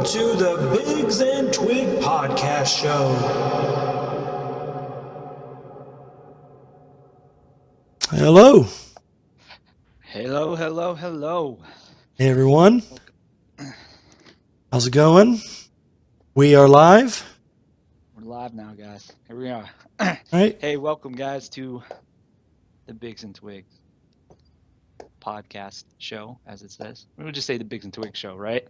to the Biggs and Twig podcast show. Hello. Hello, hello, hello. Hey, everyone. How's it going? We are live. We're live now, guys. Here we are. All right. Hey, welcome, guys, to the Biggs and Twigs podcast show, as it says. We'll just say the Biggs and Twigs show, right?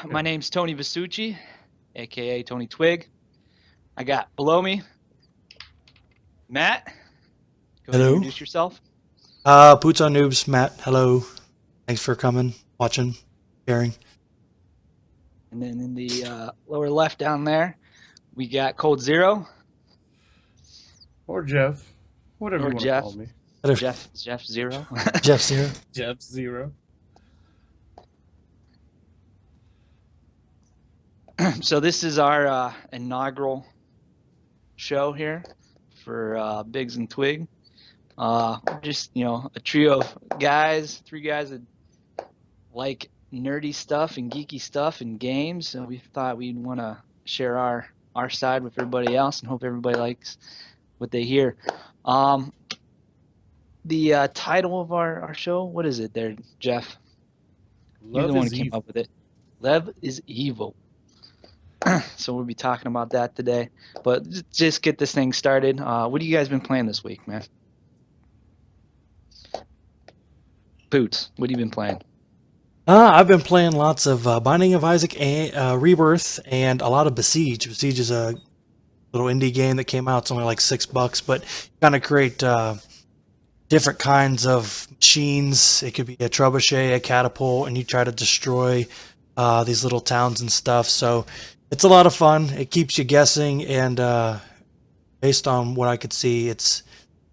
My name's Tony Vasucci, a.k.a. Tony Twig. I got below me Matt. Go ahead and introduce yourself. Boots on Noobs, Matt. Hello. Thanks for coming, watching, sharing. And then in the lower left down there, we got Cold Zero. Or Jeff. Whatever you want to call me. Jeff Zero. Jeff Zero. Jeff Zero. So this is our inaugural show here for Biggs and Twig. Just, a trio of guys, three guys that like nerdy stuff and geeky stuff and games. So we thought we'd want to share our side with everybody else and hope everybody likes what they hear. The title of our show, what is it there, Jeff? You're the one who came up with it. Love is evil. So we'll be talking about that today. But just get this thing started. What have you guys been playing this week, man? Boots, what have you been playing? I've been playing lots of Binding of Isaac and Rebirth and a lot of Besiege. Besiege is a little indie game that came out. It's only like $6, but kind of create different kinds of machines. It could be a trebuchet, a catapult, and you try to destroy these little towns and stuff. So it's a lot of fun. It keeps you guessing, and based on what I could see, it's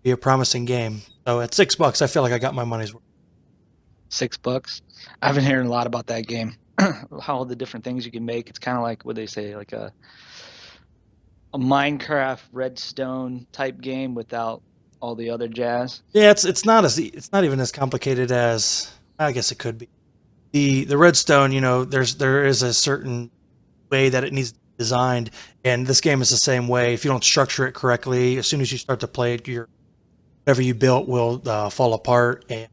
be a promising game. So at $6, I feel like I got my money's worth. $6. I've been hearing a lot about that game. How all the different things you can make. It's kind of like what they say, like a Minecraft Redstone type game without all the other jazz. Yeah, it's not even as complicated as I guess it could be. The Redstone, there is a certain way that it needs to be designed, and this game is the same way. If you don't structure it correctly, as soon as you start to play it, whatever you built will fall apart, and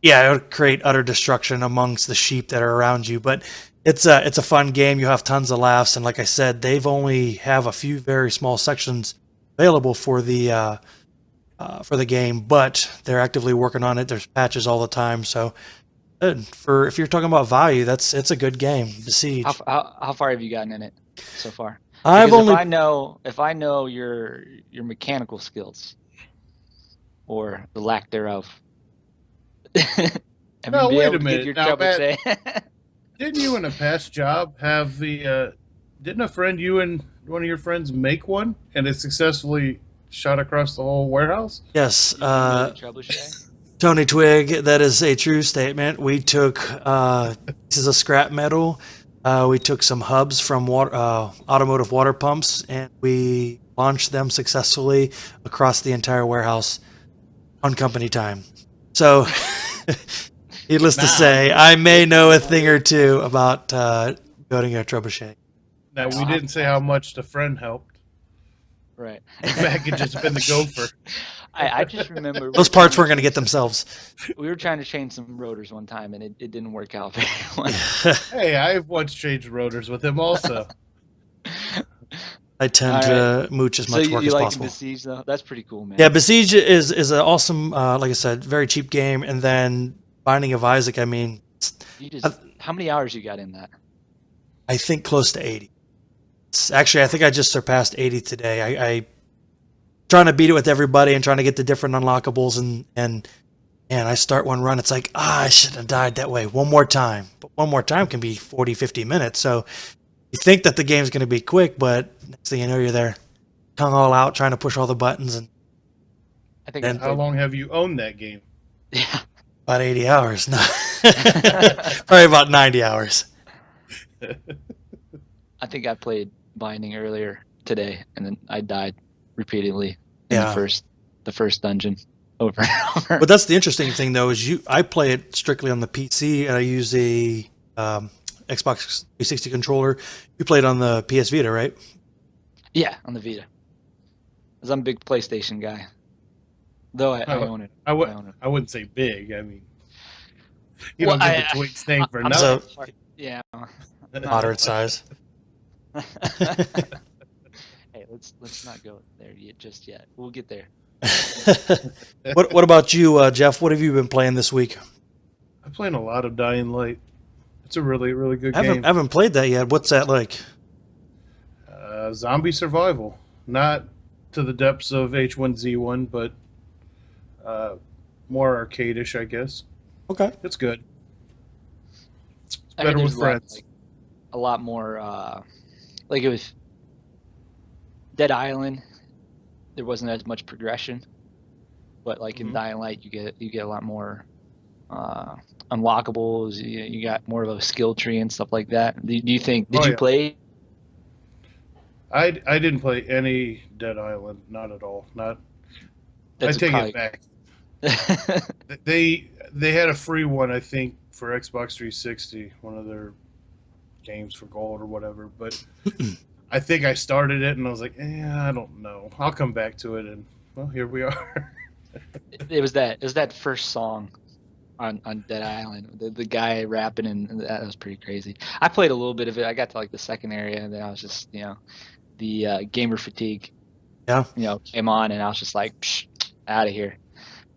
yeah, it'll create utter destruction amongst the sheep that are around you. But it's a fun game. You have tons of laughs, and like I said, they've only have a few very small sections available for the game, but they're actively working on it. There's patches all the time, so if you're talking about value, it's a good game. Besiege. How far have you gotten in it so far? If I know your mechanical skills or the lack thereof. No, wait a minute. Now, Matt, didn't you in a past job have didn't a friend, you and one of your friends, make one and it successfully shot across the whole warehouse? Yes. Tony Twig, that is a true statement. We took pieces of scrap metal. We took some hubs from automotive water pumps, and we launched them successfully across the entire warehouse on company time. So, needless to say, I may know a thing or two about building a trebuchet. Now, we didn't say how much the friend helped. Right. Matt could just have been the gopher. I just remember those parts weren't going to get themselves. We were trying to change some rotors one time, and it didn't work out very well. Hey, I've once changed rotors with him also. I tend to mooch as much work as possible. Besiege, though? That's pretty cool, man. Yeah, Besiege is an awesome, like I said, very cheap game. And then Binding of Isaac, I mean... how many hours you got in that? I think close to 80. Actually, I think I just surpassed 80 today. I trying to beat it with everybody and trying to get the different unlockables, and I start one run, it's like, I shouldn't have died that way. One more time. But one more time can be 40, 50 minutes. So you think that the game's going to be quick, but next thing you know, you're there, tongue all out, trying to push all the buttons. And I think. How long have you owned that game? Yeah. About 80 hours. No. Probably about 90 hours. I think I played Binding earlier today, and then I died repeatedly in the first dungeon over and over. But that's the interesting thing, though, is I play it strictly on the PC, and I use a Xbox 360 controller. You played on the PS Vita, right? Yeah, on the Vita. Because I'm a big PlayStation guy. Though I own it. I own it. I wouldn't say big. I mean, you Well, don't get the Twigs name for I'm nothing. yeah. Moderate size. Hey, let's not go there just yet. We'll get there. What about you, Jeff? What have you been playing this week? I'm playing a lot of Dying Light. It's a really, really good game. I haven't played that yet. What's that like? Zombie survival. Not to the depths of H1Z1, but more arcadish, I guess. Okay. It's good. It's I heard better with there's friends. a lot more like it was Dead Island. There wasn't as much progression, but like in Dying Light, you get a lot more unlockables. You got more of a skill tree and stuff like that. Do you think? Did you play? I didn't play any Dead Island, not at all. Not. That's I take it back. They had a free one, I think, for Xbox 360, one of their games for gold or whatever. But I think I started it and I was like, I don't know. I'll come back to it, and well, here we are. It was that first song on Dead Island, the guy rapping, and that was pretty crazy. I played a little bit of it. I got to like the second area, and then I was just the gamer fatigue. Yeah. Came on, and I was just like, out of here.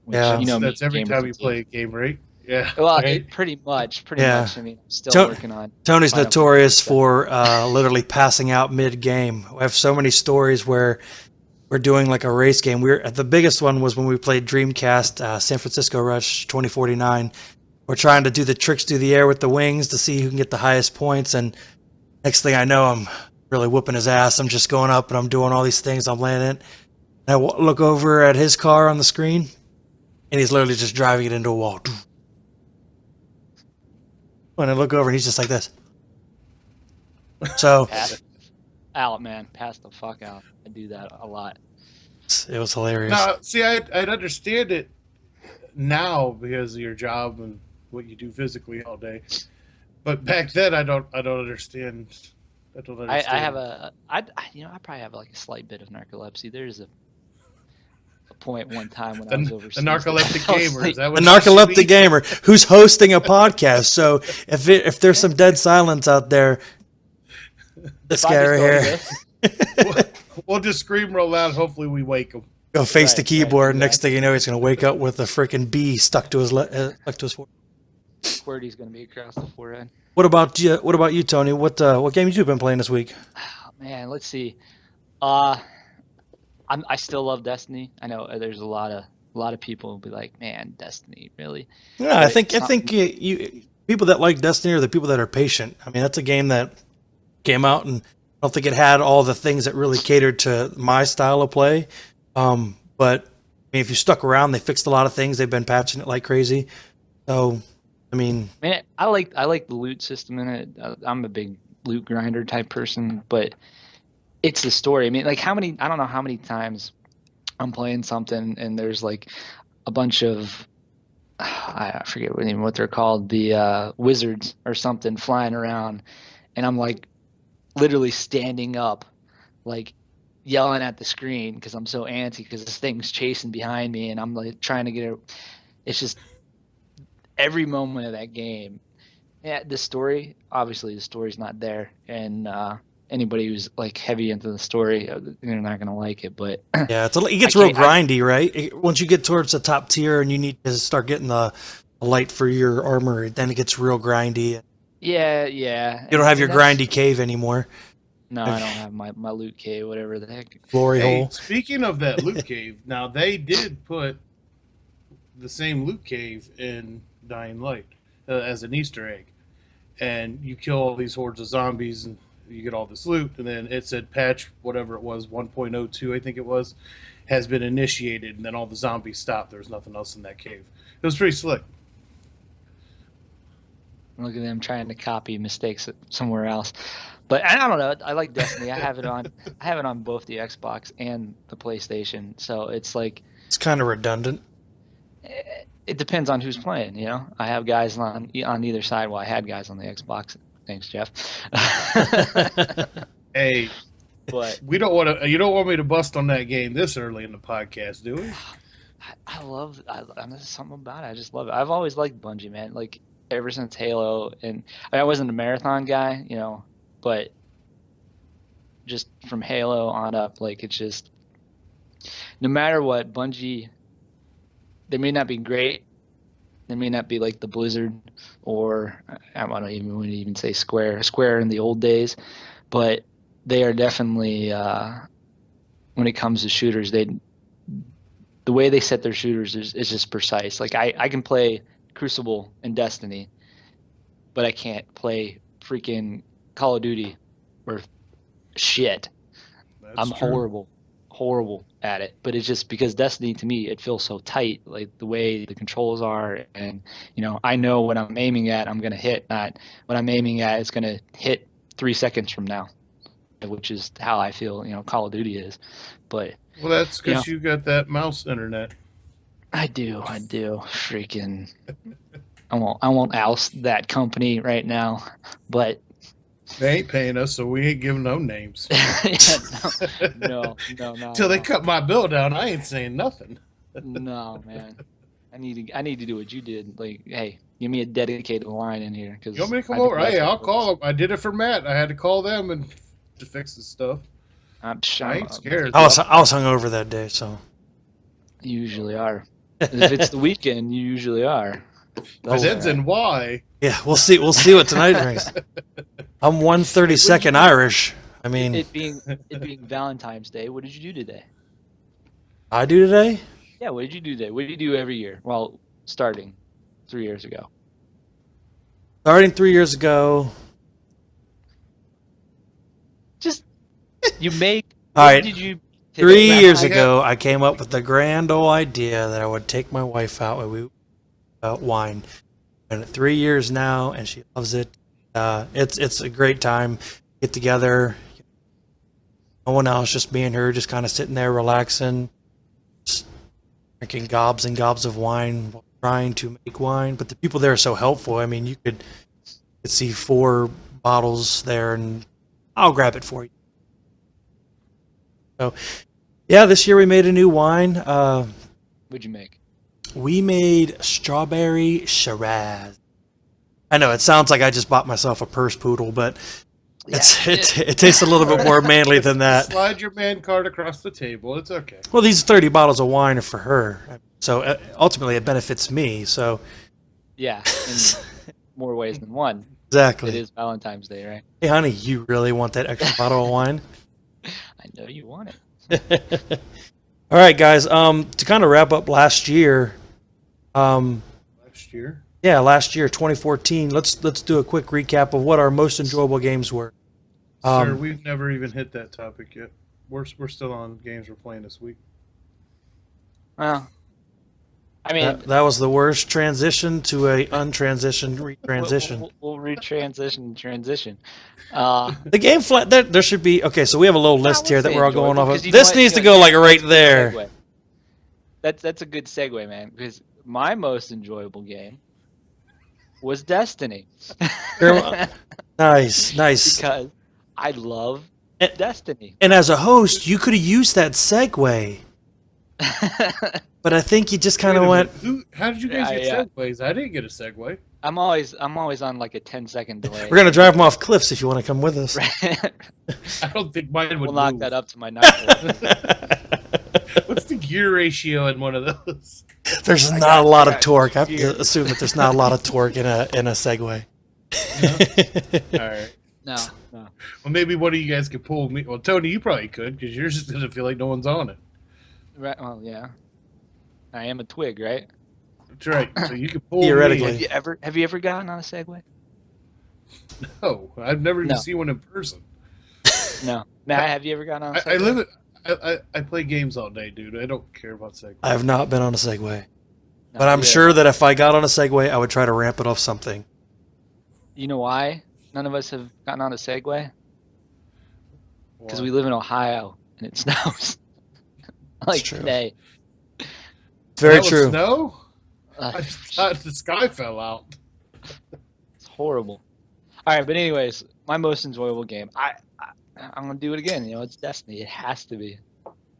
Which, yeah. That's every time you play a game, right? Yeah. Well, right? pretty much. I mean, I'm still working on. Tony's notorious for literally passing out mid-game. I have so many stories where we're doing like a race game. The biggest one was when we played Dreamcast, San Francisco Rush 2049. We're trying to do the tricks through the air with the wings to see who can get the highest points. And next thing I know, I'm really whooping his ass. I'm just going up and I'm doing all these things. I'm landing. And I look over at his car on the screen, and he's literally just driving it into a wall. When I look over, and he's just like this. So, pass it out, man. Pass the fuck out. I do that a lot. It was hilarious. No, see, I'd understand it now because of your job and what you do physically all day. But back then, I don't understand. I don't understand. I probably have like a slight bit of narcolepsy. There's a point one time when I was overseas. The narcoleptic gamer. Is that what the narcoleptic gamer who's hosting a podcast. So if there's some dead silence out there, this guy right here. We'll just scream real loud. Hopefully we wake him. Go face the keyboard. Right. Next thing you know, he's going to wake up with a freaking bee stuck to his forehead. QWERTY's going to be across the forehead. What about you, Tony? What games you been playing this week? Oh, man, let's see. I still love Destiny. I know there's a lot of people will be like, man, Destiny, really? Yeah, but I think you people that like Destiny are the people that are patient. I mean, that's a game that came out, and I don't think it had all the things that really catered to my style of play. But I mean, if you stuck around, they fixed a lot of things. They've been patching it like crazy. So, I mean, I like the loot system in it. I'm a big loot grinder type person, but it's the story. I mean, like I don't know how many times I'm playing something and there's like a bunch of, I forget even what they're called, the wizards or something flying around, and I'm like literally standing up, like yelling at the screen because I'm so antsy because this thing's chasing behind me and I'm like trying to get it. It's just every moment of that game. Yeah, the story, obviously the story's not there, and anybody who's like heavy into the story, they're not gonna like it. But yeah, it gets real grindy, right? Once you get towards the top tier and you need to start getting the light for your armor, then it gets real grindy. Yeah. You don't have your grindy cave anymore. No, I don't have my loot cave, whatever the heck. Glory hole. Speaking of that loot cave, now they did put the same loot cave in Dying Light as an Easter egg, and you kill all these hordes of zombies and you get all this loot, and then it said patch whatever it was 1.02 I think it was has been initiated, and then all the zombies stopped. There was nothing else in that cave. It was pretty slick. Look at them trying to copy mistakes somewhere else. But I don't know. I like Destiny. I have it on both the Xbox and the PlayStation. So it's like it's kind of redundant. It depends on who's playing. I have guys on either side. Well, I had guys on the Xbox Thanks, Jeff. Hey, But we don't want to. You don't want me to bust on that game this early in the podcast, do we? I love. There's something about it. I just love it. I've always liked Bungie, man. Like ever since Halo, and I wasn't a marathon guy, you know, but just from Halo on up, like it's just no matter what, Bungie. They may not be great. They may not be like the Blizzard or I wouldn't even say Square in the old days, but they are definitely when it comes to shooters, the way they set their shooters is just precise. Like I can play Crucible and Destiny, but I can't play freaking Call of Duty or shit. I'm horrible at it, but it's just because Destiny to me it feels so tight, like the way the controls are, and you know I know what I'm aiming at I'm gonna hit, not what I'm aiming at is gonna hit 3 seconds from now, which is how I feel, you know, Call of Duty is. But well, that's because you got that mouse internet. I do freaking I won't oust that company right now, but they ain't paying us, so we ain't giving no names. no. Till they cut my bill down, I ain't saying nothing. No, man. I need to do what you did. Like, hey, give me a dedicated line in here. Cause you want me to come over? Hey, I'll call them. I did it for Matt. I had to call them and to fix the stuff. I ain't scared. I was hungover that day, so. You usually are. If it's the weekend, you usually are. But that's in why. Yeah, we'll see what tonight brings. I'm 132nd Irish. I mean, it being Valentine's Day. What did you do today? I do today? Yeah, what did you do today? What do you do every year? Well, starting 3 years ago. Starting 3 years ago. Just you make. All right. Did you? 3 years ago, I came up with the grand old idea that I would take my wife out and we wine. And 3 years now, and she loves it. It's a great time. Get together. No one else, just me and her, just kind of sitting there relaxing, just drinking gobs and gobs of wine, trying to make wine. But the people there are so helpful. I mean, you could see 4 bottles there, and I'll grab it for you. So, yeah, this year we made a new wine. What'd you make? We made strawberry Shiraz. I know it sounds like I just bought myself a purse poodle, but it tastes a little bit more manly than that. Slide your man card across the table. It's okay. Well, these 30 bottles of wine are for her, so ultimately it benefits me. So yeah, in more ways than one. Exactly. It is Valentine's Day, right? Hey, honey, you really want that extra bottle of wine? I know you want it. All right, guys. To kind of wrap up last year. Last year? Yeah, last year, 2014. Let's do a quick recap of what our most enjoyable games were. Sir, we've never even hit that topic yet. We're still on games we're playing this week. Well, I mean, that was the worst transition to a untransitioned retransition. We'll transition. The game flat. There should be so. We have a little list here that we're all going off of. This needs to go like right there. That's a good segue, man. Because my most enjoyable game was Destiny. Nice. Because I love Destiny. And as a host, you could have used that segue. But I think you just kind of went. How did you guys get segues? I didn't get a segue. I'm always on like a 10-second delay. We're gonna drive them off cliffs if you want to come with us. I don't think mine would. We'll knock that up to my 9. What's the gear ratio in one of those? There's not a lot of torque. I have to assume that there's not a lot of torque in a Segway. No? All right. No. Well, maybe one of you guys could pull me. Well, Tony, you probably could because yours just doesn't feel like no one's on it. Right. Well, yeah. I am a twig, right? That's right. So you can pull theoretically. me. Have you ever gotten on a Segway? No, I've never even seen one in person. No. Matt, have you ever gotten on a Segway? I play games all day, dude. I don't care about Segway. I have not been on a Segway. But I'm sure that if I got on a Segway, I would try to ramp it off something. You know why none of us have gotten on a Segway? Because we live in Ohio and it snows. Like today. Very true. Snow? I thought the sky fell out. It's horrible. All right, but anyways, my most enjoyable game. I'm gonna do it again. You know, it's Destiny. It has to be.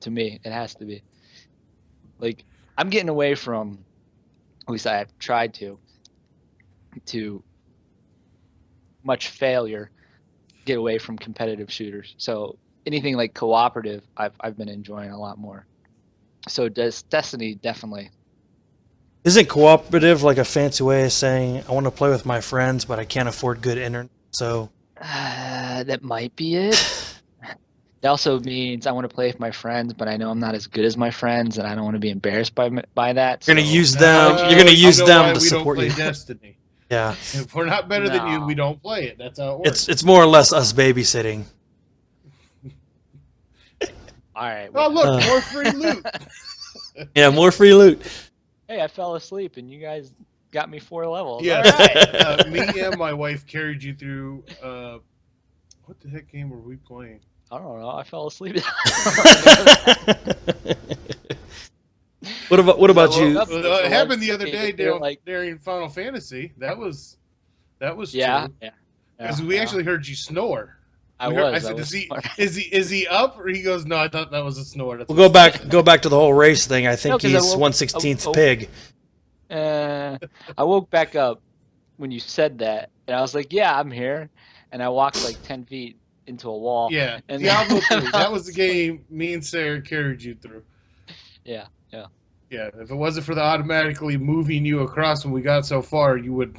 To me, it has to be. Like, I'm getting away from, at least I have tried to much failure, get away from competitive shooters. So anything like cooperative, I've been enjoying a lot more. So Destiny definitely. Isn't cooperative like a fancy way of saying I want to play with my friends, but I can't afford good internet? So That might be it. It also means I want to play with my friends, but I know I'm not as good as my friends, and I don't want to be embarrassed by that. you're gonna so- use them. You're gonna use them to we don't support play you. Destiny. Yeah, If we're not better than you, No. we don't play it. That's how it works. it's more or less us babysitting. All right. Oh, Well, look, more free loot. Yeah, more free loot. hey, I fell asleep, and you guys got me 4 levels. Yeah, All right. me and my wife carried you through. What the heck game were we playing? I don't know. I fell asleep. What about I woke you? up- It happened the other day They're like- during Final Fantasy. That was Yeah. true. Yeah. Because we actually heard you snore. I We heard- was. I said, was is he up? Or he goes, no, I thought that was a snore. That's We'll what go back to the whole race thing. I think No, 'cause I he's woke- 1/16th I- pig. I woke back up when you said that, and I was like, "Yeah, I'm here," and I walked like 10 feet into a wall. Yeah, And Diablo then- 3. That was the game me and Sarah carried you through. Yeah. Yeah, if it wasn't for the automatically moving you across when we got so far, you would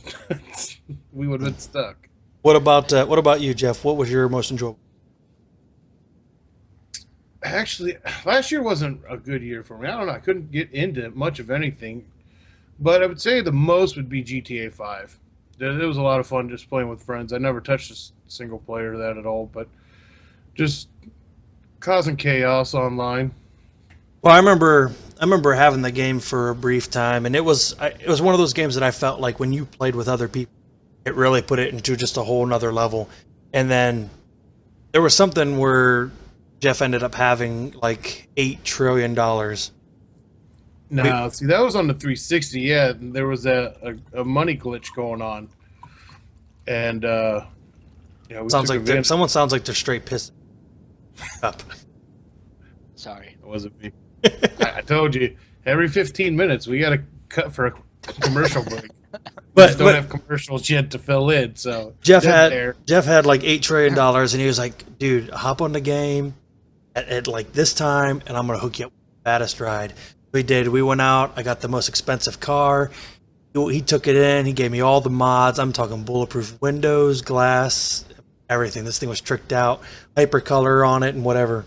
we would have been stuck. What about you, Jeff? What was your most enjoyable? Actually, last year wasn't a good year for me. I don't know. I couldn't get into much of anything. But I would say the most would be GTA 5. It was a lot of fun just playing with friends. I never touched a single player of that at all, but just causing chaos online. Well, I remember having the game for a brief time, and it was one of those games that I felt like when you played with other people, it really put it into just a whole nother level. And then there was something where Jeff ended up having like $8 trillion. No, see, that was on the 360. Yeah, there was a money glitch going on. And, yeah, we Sounds took like advantage. someone sounds like they're straight pissed up. Sorry. It wasn't me. I told you, every 15 minutes, we got to cut for a commercial break. But Don't have commercials yet to fill in, so Jeff they're had like $8 trillion, and he was like, "Dude, hop on the game at like this time, and I'm gonna hook you up with the baddest ride." We did. We went out. I got the most expensive car. He took it in. He gave me all the mods. I'm talking bulletproof windows, glass, everything. This thing was tricked out, hypercolor on it, and whatever.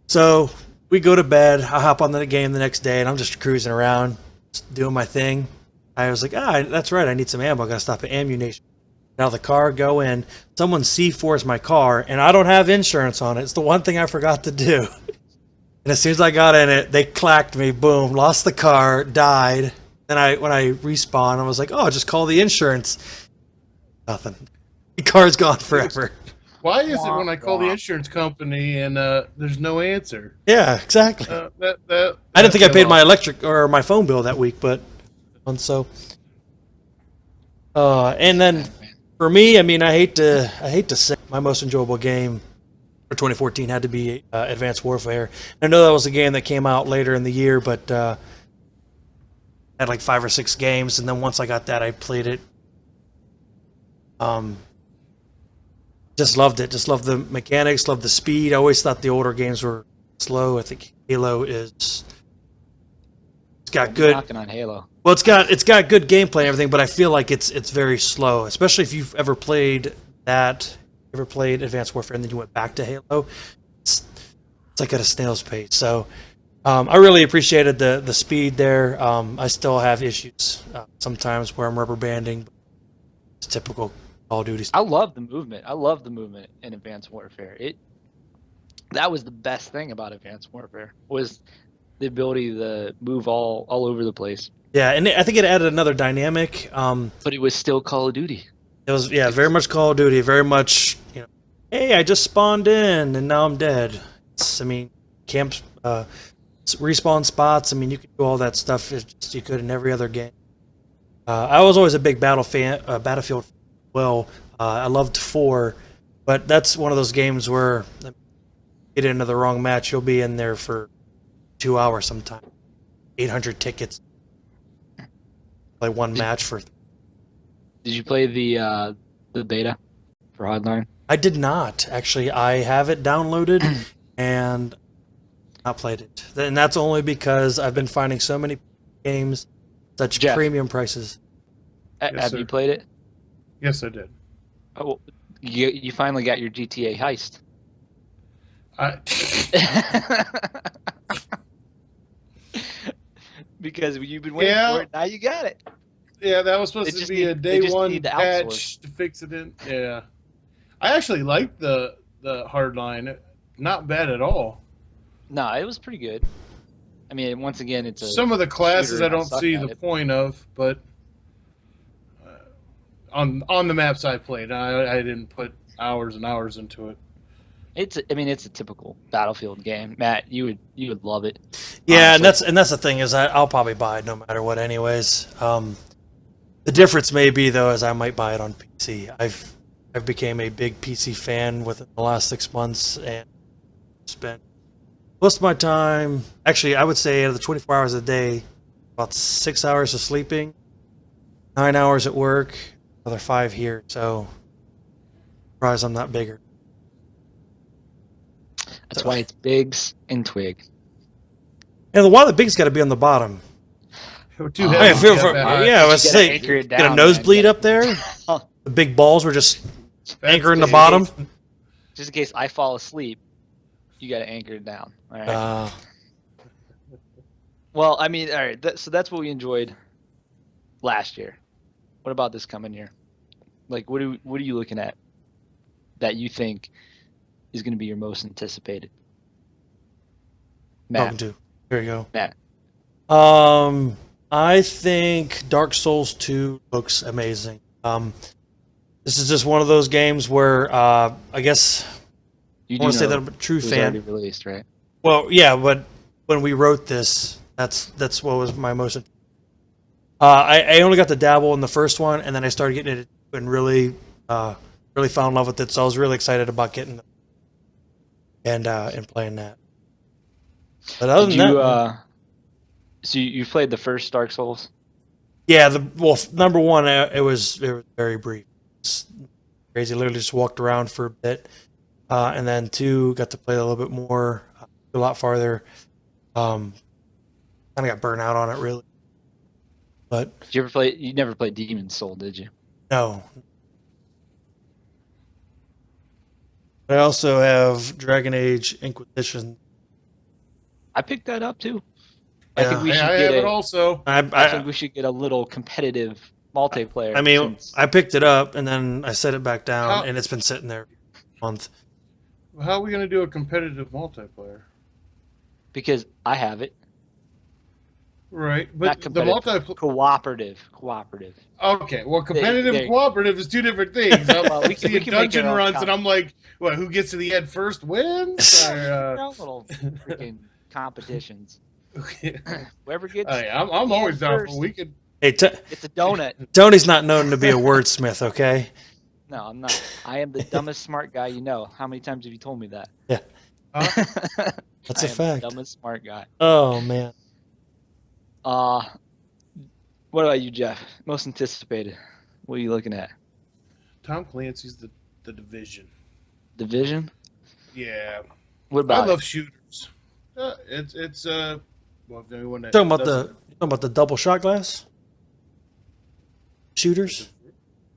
So we go to bed. I hop on the game the next day, and I'm just cruising around, just doing my thing. I was like, that's right. I need some ammo. I got to stop at Ammunition. Now the car, go in. Someone C4s my car, and I don't have insurance on it. It's the one thing I forgot to do. And as soon as I got in it, they clacked me. Boom, lost the car, died. Then when I respawned, I was like, oh, just call the insurance. Nothing. The car's gone forever. Why is it when I call the insurance company and there's no answer? Yeah, exactly. I I didn't think I paid my electric or my phone bill that week, but so. And then for me, I mean, I hate to say my most enjoyable game for 2014 had to be Advanced Warfare. I know that was a game that came out later in the year, but had like 5 or 6 games, and then once I got that, I played it. Just loved it. Just loved the mechanics. Loved the speed. I always thought the older games were slow. I think Halo it's got good. Knocking on Halo. Well, it's got good gameplay and everything, but I feel like it's very slow. Especially if you've ever played Advanced Warfare and then you went back to Halo. It's like at a snail's pace. So I really appreciated the speed there. I still have issues sometimes where I'm rubber banding. It's typical Call of Duty. I love the movement. I love the movement in Advanced Warfare. That was the best thing about Advanced Warfare was the ability to move all over the place. Yeah, and I think it added another dynamic. But it was still Call of Duty. It was very much Call of Duty, very much hey, I just spawned in and now I'm dead. Camps, respawn spots. I mean, you could do all that stuff as you could in every other game. I was always a big Battlefield well. I loved 4, but that's one of those games where get into the wrong match, you'll be in there for 2 hours sometime. 800 tickets. Play one match for. Did you play the beta for Hardline? I did not actually. I have it downloaded and not played it, and that's only because I've been finding so many games such Jeff, premium prices. Have you played it? Yes, I did. Oh, you finally got your GTA heist. Because you've been waiting for it, now you got it. Yeah, that was supposed to be a day one patch to fix it in. Yeah, I actually liked the Hardline. Not bad at all. No, it was pretty good. I mean, once again, it's some of the classes I don't see the point of, but on the maps I played, I didn't put hours and hours into it. It's a typical Battlefield game. Matt, you would love it. Yeah, honestly. and that's the thing is I'll probably buy it no matter what, anyways. The difference may be though is I might buy it on PC. I've became a big PC fan within the last 6 months and spent most of my time. Actually, I would say out of the 24 hours a day, about 6 hours of sleeping, 9 hours at work, another 5 here. So, surprised I'm not bigger. That's why it's Biggs and Twig. And why the Big's got to be on the bottom? Too heavy. I was saying, get a nosebleed up there. The big balls were just anchoring the bottom. Just in case I fall asleep, you got to anchor it down. All right. Well, I mean, all right. So that's what we enjoyed last year. What about this coming year? Like, what are you looking at that you think is going to be your most anticipated? Matt. Here you go. Matt. I think Dark Souls 2 looks amazing. This is just one of those games where I guess I want to say that I'm a true fan. Already released, right? Well, yeah, but when we wrote this, that's what was my most. I only got to dabble in the first one, and then I started getting it and really fell in love with it. So I was really excited about getting it and playing that. But other than that, so you played the first Dark Souls? Yeah, number one, it was very brief. It's crazy. Literally just walked around for a bit, and then 2 got to play a little bit more, a lot farther. Kind of got burnt out on it, really. But did you ever play? You never played Demon's Soul, did you? No. I also have Dragon Age Inquisition. I picked that up too. Yeah. I think we should get it also. I think we should get a little competitive multiplayer. I mean, I picked it up and then I set it back down, and it's been sitting there a month. How are we going to do a competitive multiplayer? Because I have it. Right, but the multiplayer cooperative. Okay, well, competitive and cooperative is 2 different things. We see dungeon runs, and I'm like, "What? Who gets to the end first wins?" Or, little freaking competitions. Okay. Whoever gets. Hey, I'm always down for. We could. Hey, it's a donut. Tony's not known to be a wordsmith, okay? No, I'm not. I am the dumbest smart guy you know. How many times have you told me that? Yeah. That's a fact. The dumbest smart guy. Oh man. What about you, Jeff? Most anticipated. What are you looking at? Tom Clancy's the Division. Division? Yeah. What about? I love shooters. It's well, if anyone that talking about the double shot glass shooters.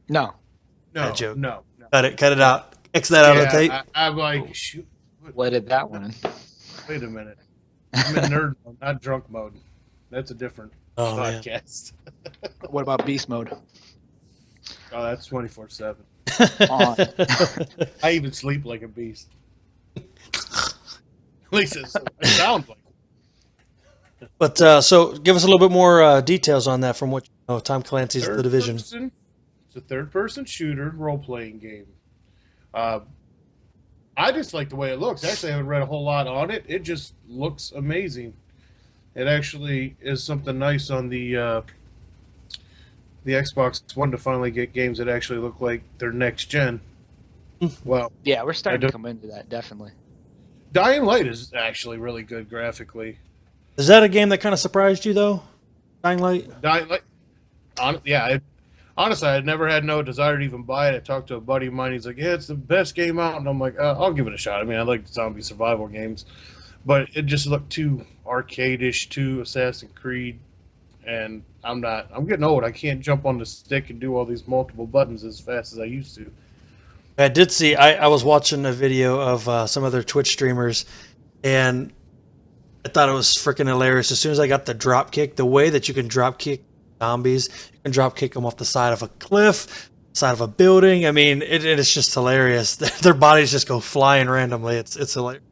No. Joke. No. Cut it out. X that out of the tape. I'm like, shoot. What did that one? Wait a minute. I'm in nerd mode, not drunk mode. That's a different podcast. What about beast mode? Oh, that's 24/7. On. I even sleep like a beast. At least it sounds like. But so, give us a little bit more details on that from what you know. Tom Clancy's The Division. It's a third-person shooter role-playing game. I just like the way it looks. Actually, I haven't read a whole lot on it. It just looks amazing. It actually is something nice on the the Xbox One to finally get games that actually look like they're next gen. Well, Yeah, we're starting to come into that, definitely. Dying Light is actually really good graphically. Is that a game that kind of surprised you though? Dying Light? Dying Light, honestly, I had never had no desire to even buy it. I talked to a buddy of mine. He's like, "Yeah, it's the best game out," and I'm like, "I'll give it a shot." I mean, I like zombie survival games, but it just looked too arcade-ish, too Assassin's Creed, and I'm getting old. I can't jump on the stick and do all these multiple buttons as fast as I used to. I did see. I was watching a video of some other Twitch streamers, and I thought it was freaking hilarious. As soon as I got the drop kick, the way that you can drop kick zombies, you can drop kick them off the side of a cliff, side of a building. I mean, it's just hilarious. Their bodies just go flying randomly. It's hilarious.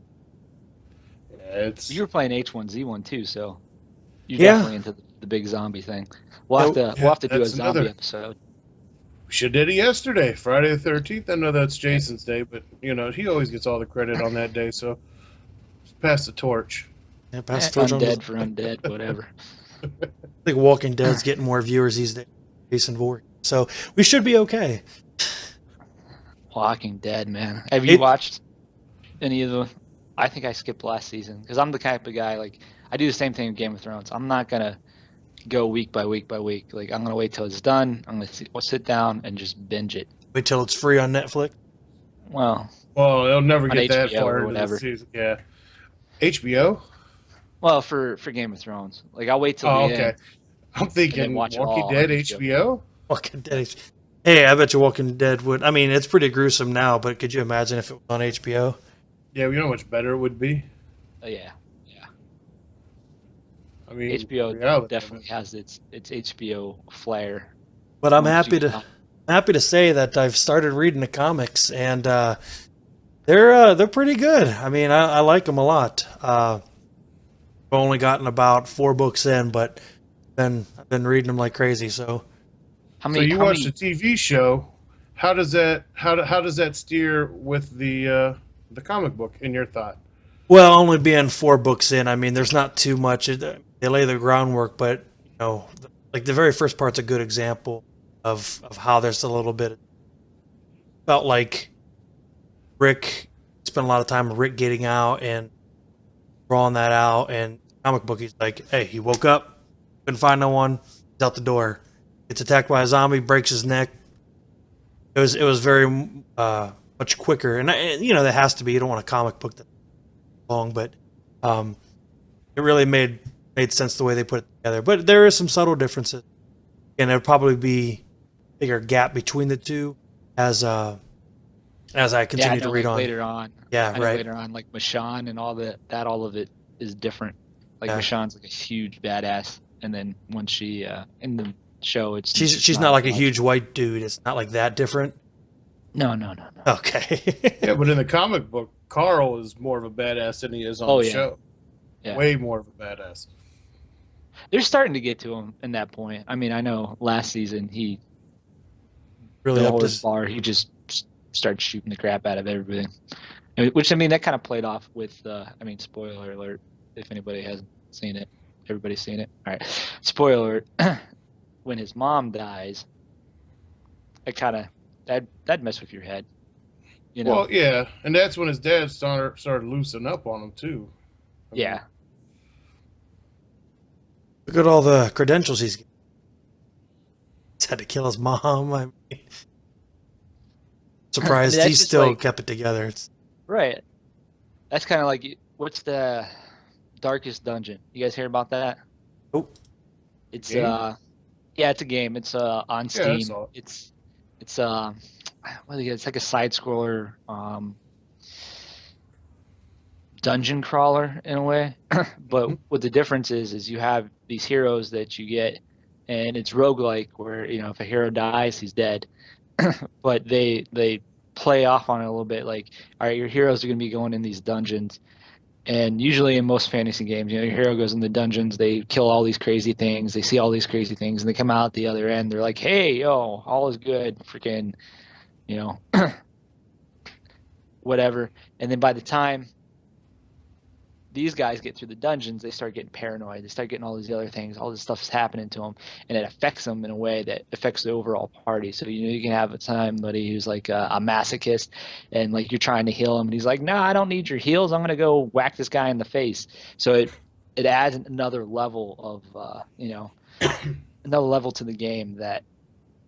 Yeah, You were playing H1Z1 too, so you're Yeah. definitely into the big zombie thing. We'll have to do a zombie episode. We should did it yesterday, Friday the 13th. I know that's Jason's day, but he always gets all the credit on that day. So just pass the torch. Yeah, pass the torch on Undead for undead, whatever. I think Walking Dead's getting more viewers these days. Jason Voorhees. So we should be okay. Walking Dead, man. Have you watched any of the? I think I skipped last season because I'm the type of guy, like, I do the same thing with Game of Thrones. I'm not gonna go week by week by week. Like, I'm gonna wait till it's done. We'll sit down and just binge it. Wait till it's free on Netflix. Well, they'll never on get that HBO far or into whatever. the season. Yeah, HBO. Well, for Game of Thrones, like, I'll wait till the okay. end. I'm thinking watch it Walking all Dead on HBO. Walking Dead. Hey, I bet you Walking Dead would. I mean, it's pretty gruesome now, but could you imagine if it was on HBO? Yeah, you know how much better it would be. Yeah. I mean, HBO definitely has its HBO flair. But I'm happy to say that I've started reading the comics, and they're pretty good. I mean, I like them a lot. I've only gotten about 4 books in, but I've been reading them like crazy. So, so you watched the TV show. How does that steer with the comic book in your thought? well, only being 4 books in, I mean, there's not too much. They lay the groundwork, but like the very first part's a good example of how there's a little bit. Felt like Rick spent a lot of time with Rick getting out and drawing that out, and comic book, he's like, hey, he woke up, couldn't find no one, he's out the door, gets attacked by a zombie, breaks his neck. It was very much quicker, and that has to be. You don't want a comic book that's long, but it really made sense the way they put it together. But there is some subtle differences, and there'll probably be a bigger gap between the two as I continue to read on later on. Yeah, right. Later on, like Michonne and all of it is different. Like, Michonne's like a huge badass, and then when she in the show, she's not like a huge white dude. It's not like that different. No. Okay. Yeah, but in the comic book, Carl is more of a badass than he is on the show. Yeah. Way more of a badass. They're starting to get to him in that point. I mean, I know last season he really upped his bar. He just started shooting the crap out of everything. Which, I mean, that kind of played off with, spoiler alert, if anybody hasn't seen it. Everybody's seen it? All right. Spoiler alert. When his mom dies, it kind of, that'd mess with your head. Well, yeah. And that's when his dad started loosening up on him, too. Yeah. Look at all the credentials he's getting. He's had to kill his mom. I mean, surprised he still kept it together. Right. That's kind of like, what's the Darkest Dungeon? You guys hear about that? Oh. It's it's a game. It's on Steam. It's it's like a side scroller dungeon crawler in a way. But what the difference is you have these heroes that you get, and it's roguelike where, if a hero dies, he's dead. But they play off on it a little bit, like, all right, your heroes are going to be going in these dungeons, and usually in most fantasy games, your hero goes in the dungeons, they kill all these crazy things, they see all these crazy things, and they come out the other end, they're like, hey, yo, all is good, freaking, whatever. And then by the time these guys get through the dungeons, they start getting paranoid. They start getting all these other things. All this stuff is happening to them, and it affects them in a way that affects the overall party. So you can have somebody who's like a masochist, and like you're trying to heal him, and he's like, "No, I don't need your heals. I'm gonna go whack this guy in the face." So it adds another level of another level to the game that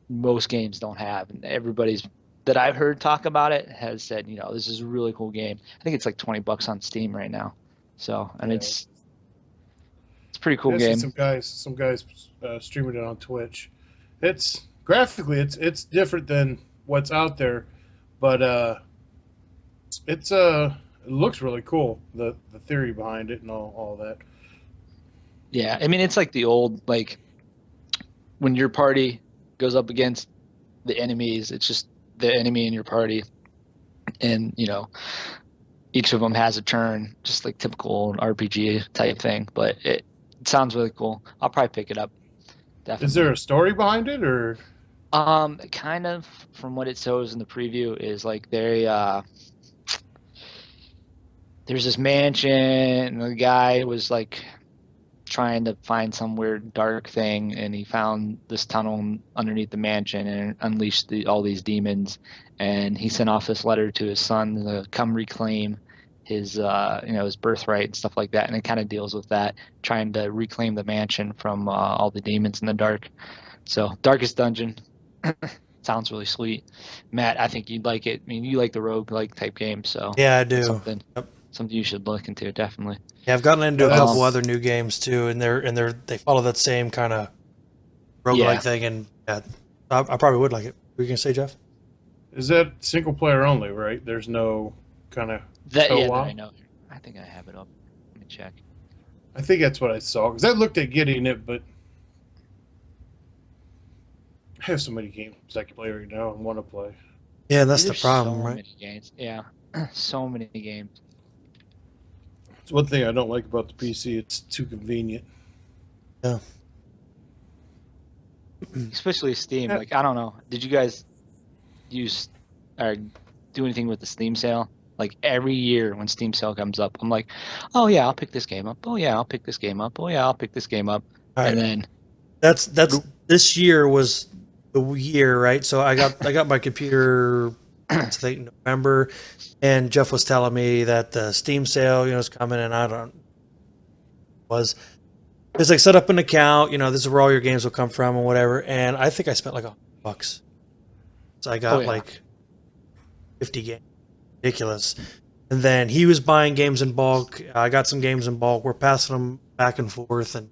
most games don't have, and everybody's that I've heard talk about it has said, this is a really cool game. I think it's like $20 on Steam right now. So, and it's a pretty cool game. Some guys streaming it on Twitch. It's graphically, it's different than what's out there, but it looks really cool. The theory behind it and all that. Yeah, I mean, it's like the old, like when your party goes up against the enemies, it's just the enemy in your party, and each of them has a turn, just like typical RPG type thing. But it sounds really cool. I'll probably pick it up. Definitely. Is there a story behind it, or kind of from what it shows in the preview is like there's this mansion, and the guy was like trying to find some weird dark thing, and he found this tunnel underneath the mansion and unleashed all these demons, and he sent off this letter to his son to come reclaim his his birthright and stuff like that. And it kind of deals with that, trying to reclaim the mansion from all the demons in the dark. So Darkest Dungeon sounds really sweet. Matt, I think you'd like it. I mean, you like the roguelike type games, so Yeah, I do. something you should look into, definitely. Yeah, I've gotten into a couple other new games too, and they follow that same kind of roguelike thing, and I probably would like it. What were you gonna say, Jeff? Is that single player only, right? There's no kind of that I know. I think I have it up. Let me check. I think that's what I saw, because I looked at getting it, but I have so many games I can play right now and want to play. Yeah, that's There's the problem, so right? many games. Yeah, so many games. It's one thing I don't like about the PC. It's too convenient. Yeah. Especially Steam. Yeah. Like, I don't know. Did you guys use or do anything with the Steam sale? Like every year when Steam sale comes up, I'm like, oh yeah, I'll pick this game up. Oh yeah, I'll pick this game up. Oh yeah, I'll pick this game up. All right. And then That's this year was the year, right? So I got my computer I think November, and Jeff was telling me that the Steam sale, is coming, and it's like set up an account, this is where all your games will come from and whatever. And I think I spent like $100. So I got like 50 games. Ridiculous. And then he was buying games in bulk. I got some games in bulk. We're passing them back and forth, and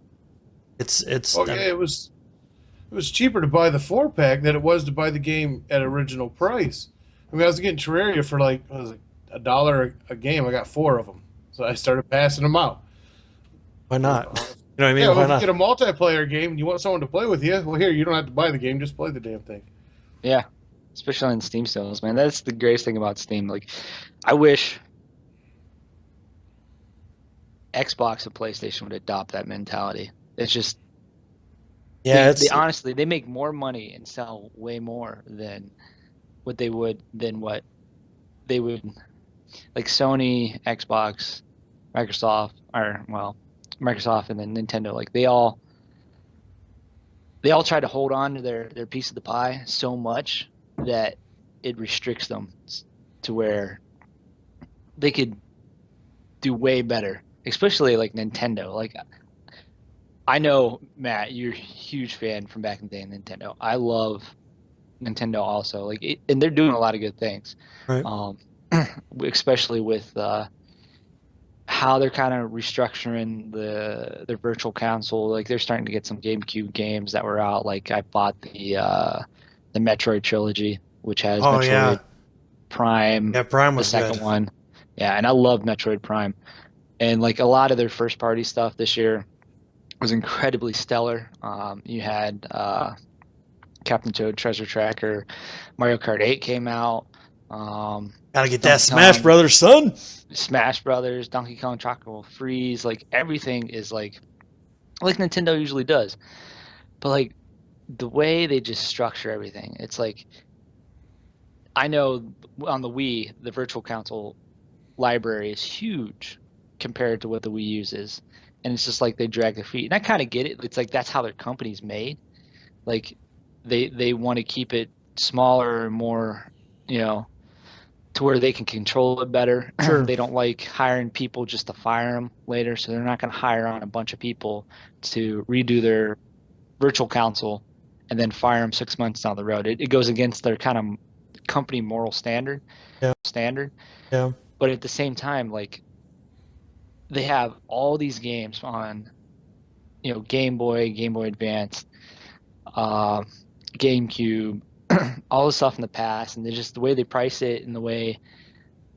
it's. It was cheaper to buy the 4-pack than it was to buy the game at original price. I mean, I was getting Terraria for like $1 a game. I got 4 of them, so I started passing them out. Why not? You know what I mean? Yeah, Why if not? you get a multiplayer game and you want someone to play with you, well, here, you don't have to buy the game, just play the damn thing. yeah, especially on Steam sales, man. That's the greatest thing about Steam. Like, I wish Xbox and PlayStation would adopt that mentality. It's just, they honestly, they make more money and sell way more than what they would like Sony, Xbox, Microsoft, and then Nintendo. Like they all try to hold on to their piece of the pie so much that it restricts them to where they could do way better, especially like Nintendo. Like, I know, Matt, you're a huge fan from back in the day of Nintendo. I love Nintendo also, and they're doing a lot of good things, right? Especially with how they're kind of restructuring their virtual console. Like, they're starting to get some GameCube games that were out. Like, I bought the Metroid trilogy, which has Metroid Prime. Yeah, Prime was the second good. one. Yeah, and I love Metroid Prime, and like a lot of their first party stuff this year was incredibly stellar. You had Captain Toad Treasure Tracker, Mario Kart 8 came out. Gotta get that Smash Brothers, son. Smash Brothers, Donkey Kong Tropical Freeze, like everything is like Nintendo usually does. But like the way they just structure everything, it's like, I know on the Wii, the virtual console library is huge. compared to what the Wii uses. And it's just like they drag their feet. And I kind of get it. It's like that's how their company's made. Like they want to keep it smaller and more, you know, to where they can control it better. Sure. They don't like hiring people just to fire them later, so they're not going to hire on a bunch of people to redo their virtual console and then fire them 6 months down the road. It goes against their kind of company moral standard. Yeah. But at the same time, like they have all these games on, you know, Game Boy, Game Boy Advance, GameCube, all the stuff in the past, and they just the way they price it and the way,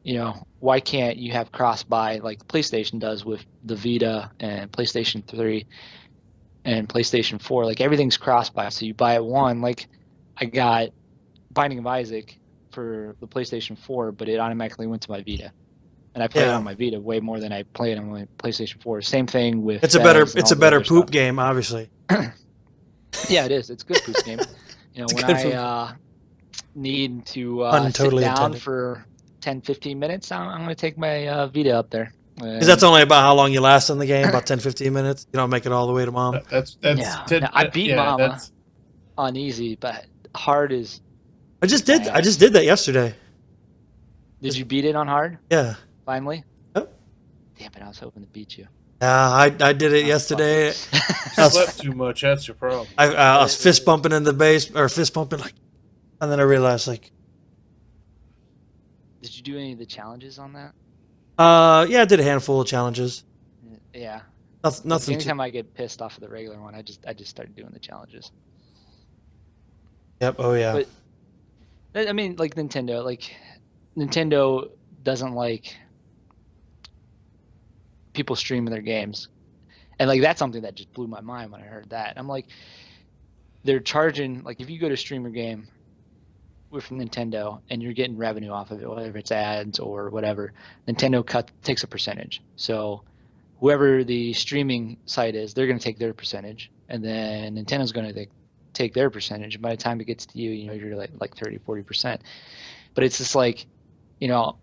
you know, why can't you have cross-buy like PlayStation does with the Vita and PlayStation 3 and PlayStation 4? Like everything's cross-buy, so you buy it one. Like I got Binding of Isaac for the PlayStation 4, but it automatically went to my Vita, and I play it on my Vita way more than I play it on my PlayStation 4. Same thing with it's a better poop game, obviously. Yeah, it is. It's a good poop game. You know, when I need to sit down for 10, 15 minutes, I'm going to take my Vita up there. Because that's only about how long you last in the game, about 10, 15 minutes. You don't make it all the way to mom. I beat Mama on easy, but hard is. I just did that yesterday. Did you beat it on hard? Yeah. Finally? Yep. Damn it, I was hoping to beat you. I did it yesterday. You slept too much. That's your problem. I was fist bumping in the base, or fist bumping like, and then I realized like. Did you do any of the challenges on that? Yeah, I did a handful of challenges. Yeah. Nothing. Anytime I get pissed off of the regular one, I just started doing the challenges. Yep. Oh yeah. But I mean, like Nintendo doesn't like people streaming their games, and like that's something that just blew my mind when I heard that. I'm like, they're charging, like if you go to stream your game with Nintendo and you're getting revenue off of it, whether it's ads or whatever, Nintendo takes a percentage. So whoever the streaming site is, they're going to take their percentage, and then Nintendo's going to take their percentage. And by the time it gets to you, you know, you're like 30-40%. But it's just like, you know,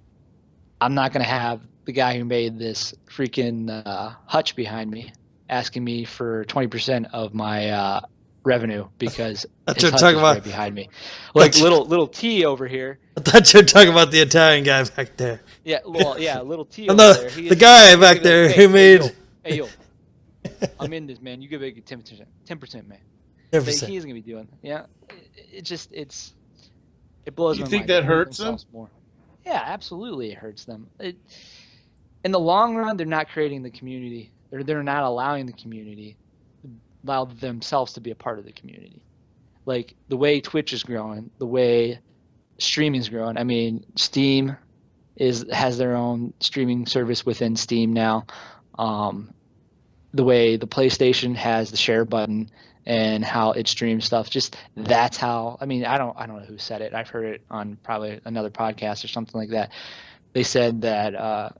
I'm not going to have the guy who made this freaking hutch behind me asking me for 20% of my revenue because that's his what hutch talking is about right behind me. Like little T over here. I thought you were talking about the Italian guy back there. Yeah, well, yeah, little T over there. The guy back there who made. Hey yo, I'm in this, man. You give it 10%, 10%, man. 10%. But he's gonna be doing. Yeah, it blows my mind. You think that hurts them? More. Yeah, absolutely, it hurts them. In the long run, they're not creating the community. They're not allowing the community, allow themselves to be a part of the community. Like the way Twitch is growing, the way streaming is growing. I mean, Steam has their own streaming service within Steam now. The way the PlayStation has the share button and how it streams stuff, just that's how. I mean, I don't know who said it. I've heard it on probably another podcast or something like that. They said that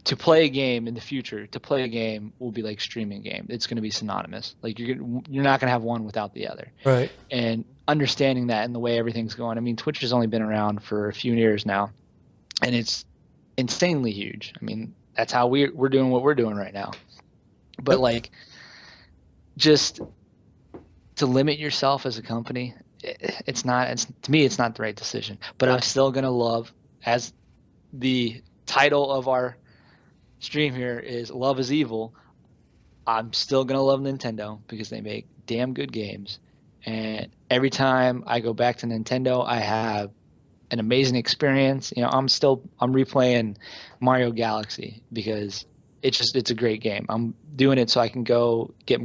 to play a game in the future, to play a game will be like streaming a game. It's going to be synonymous. Like you're not going to have one without the other. Right. And understanding that and the way everything's going. I mean, Twitch has only been around for a few years now, and it's insanely huge. I mean, that's how we're doing what we're doing right now. But like, just to limit yourself as a company, to me, it's not the right decision. But I'm still going to love, as the title of our stream here is Love is Evil, I'm still going to love Nintendo because they make damn good games. And every time I go back to Nintendo, I have an amazing experience. You know, I'm replaying Mario Galaxy because it's a great game. I'm doing it so I can go get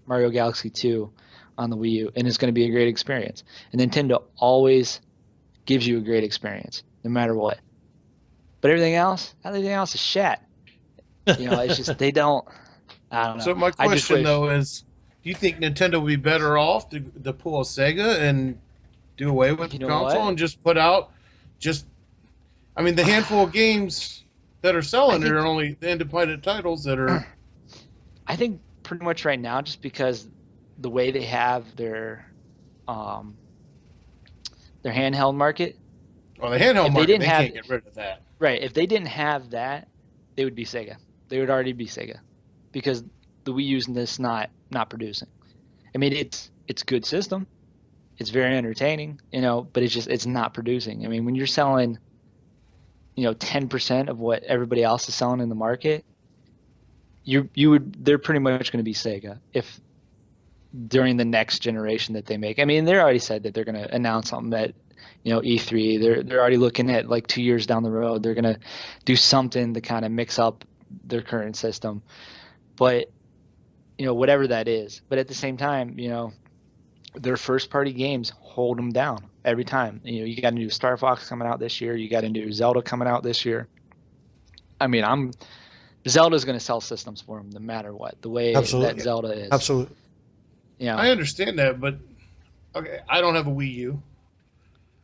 Mario Galaxy 2 on the Wii U, and it's going to be a great experience. And Nintendo always gives you a great experience, no matter what. But everything else is shit. You know, it's just I don't know. So my question though is, do you think Nintendo would be better off to pull a Sega and do away with the console and just put out I mean, the handful of games that are selling are only the independent titles that are. I think pretty much right now, just because the way they have their handheld market. Well, the handheld market, they can't get rid of that. Right. If they didn't have that, they would be Sega. They would already be Sega, because the Wii U's this not producing. I mean, it's a good system. It's very entertaining, but it's not producing. I mean, when you're selling, 10% of what everybody else is selling in the market, they're pretty much going to be Sega if during the next generation that they make. I mean, they already said that they're going to announce something at E3. They're already looking at like 2 years down the road. They're going to do something to kind of mix up their current system. But whatever that is. But at the same time, their first party games hold them down every time. You got a new Star Fox coming out this year. You got a new Zelda coming out this year. I mean, Zelda's going to sell systems for them no matter what. The way Absolutely. that Zelda is. Absolutely. I understand that, but okay, I don't have a Wii U.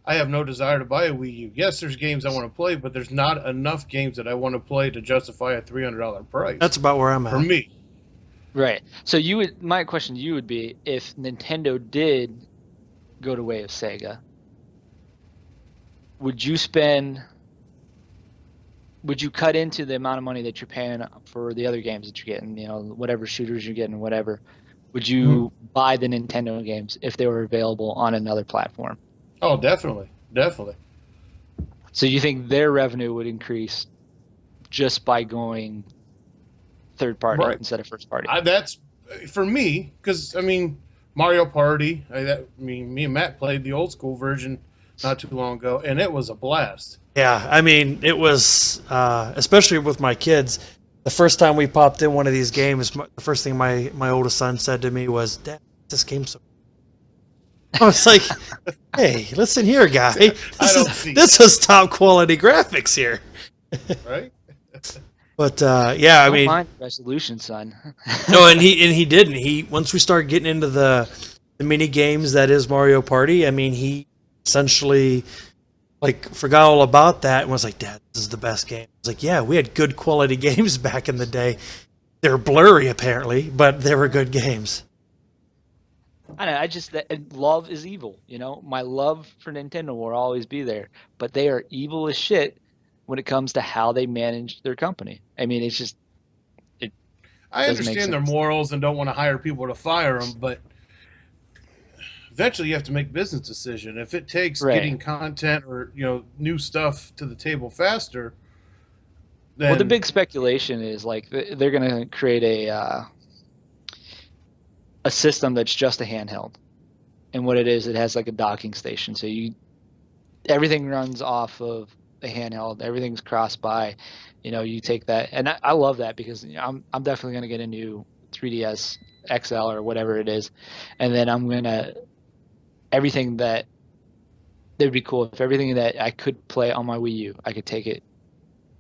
I have no desire to buy a Wii U. Yes, there's games I want to play, but there's not enough games that I want to play to justify a $300 price. That's about where I'm at. For me. Right. So my question to you would be, if Nintendo did go the way of Sega, would you cut into the amount of money that you're paying for the other games that you're getting, whatever shooters you're getting, whatever? Would you buy the Nintendo games if they were available on another platform? Oh, definitely. Definitely. So you think their revenue would increase just by going third party instead of first party? That's for me, because I mean, Mario Party. Me and Matt played the old school version not too long ago, and it was a blast. Yeah, I mean, it was especially with my kids. The first time we popped in one of these games, the first thing my oldest son said to me was, "Dad, this game's so." I was like, "Hey, listen here, guy. This is top quality graphics here." Right. But yeah, I mean, mind resolution, son. no, and he didn't. Once we started getting into the mini games that is Mario Party, I mean, he essentially forgot all about that and was like, "Dad, this is the best game." I was like, "Yeah, we had good quality games back in the day. They're blurry apparently, but they were good games." I know. Love is evil. My love for Nintendo will always be there, but they are evil as shit when it comes to how they manage their company. I mean, it's just I understand their morals and don't want to hire people to fire them, but eventually you have to make business decision. If it takes getting content or new stuff to the table faster, then well, the big speculation is they're going to create a system that's just a handheld, and what it is, it has like a docking station. So everything runs off of a handheld. Everything's cross by. You take that, and I love that because I'm definitely going to get a new 3DS XL or whatever it is, and then I'm gonna everything that it'd be cool if everything that I could play on my Wii U, I could take it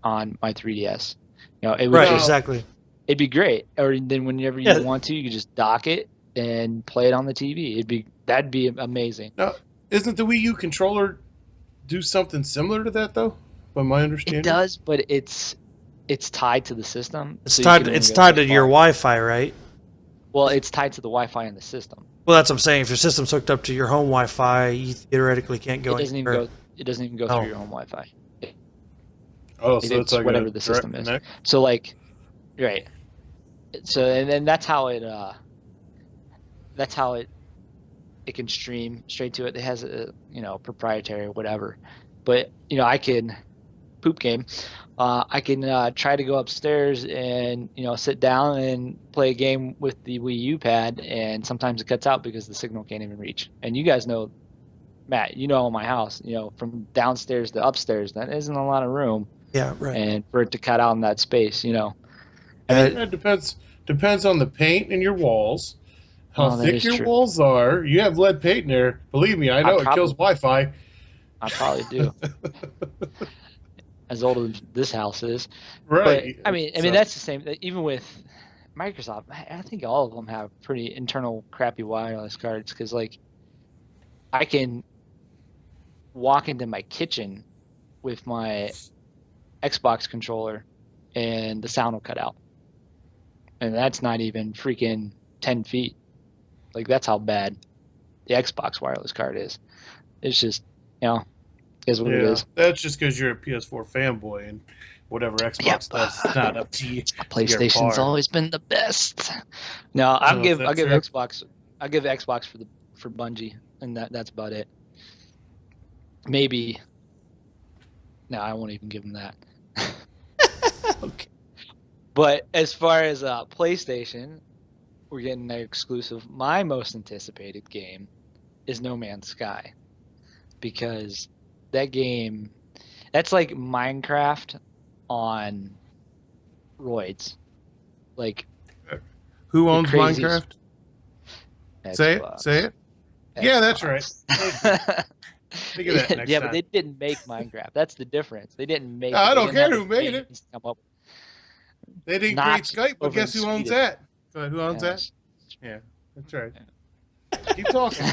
on my 3DS. It would exactly. It'd be great. Or then whenever you want to, you could just dock it and play it on the TV. That'd be amazing. Now, isn't the Wii U controller do something similar to that though? By my understanding, it does, but it's tied to the system. It's tied to your Wi-Fi, right? Well, it's tied to the Wi-Fi in the system. Well, that's what I'm saying. If your system's hooked up to your home Wi-Fi, you theoretically can't go. It doesn't even go through your home Wi-Fi. So it's like whatever the system is. So right. So and then that's how it can stream straight to it. It has a proprietary whatever, but I can poop game. I can try to go upstairs and sit down and play a game with the Wii U pad, and sometimes it cuts out because the signal can't even reach. And you guys know, Matt, my house, from downstairs to upstairs, that isn't a lot of room. Yeah, right. And for it to cut out in that space, it depends on the paint in your walls, how thick your walls are. You have lead paint in there. Believe me, I know it kills Wi-Fi. I probably do. As old as this house is, right? But, I mean, that's the same. Even with Microsoft, I think all of them have pretty internal crappy wireless cards because, I can walk into my kitchen with my Xbox controller, and the sound will cut out, and that's not even freaking 10 feet. That's how bad the Xbox wireless card is. It's just, is what it is. That's just because you're a PS4 fanboy, and whatever Xbox does. It's not up to you. PlayStation's always been the best. No, I'll give true? Xbox. I'll give Xbox for Bungie, and that's about it. Maybe. No, I won't even give them that. Okay. But as far as PlayStation, we're getting an exclusive. My most anticipated game is No Man's Sky, because that game, that's like Minecraft on roids. Like, who owns crazy Minecraft? Xbox. Say it. Yeah, that's right. Think of that next yeah, time. but they didn't make Minecraft. That's the difference. They didn't make. I it. don't care who made it. Come up. They didn't Not create Skype, but over guess in who owns Sweden. that? Who owns that? Yeah, that's right. Keep talking.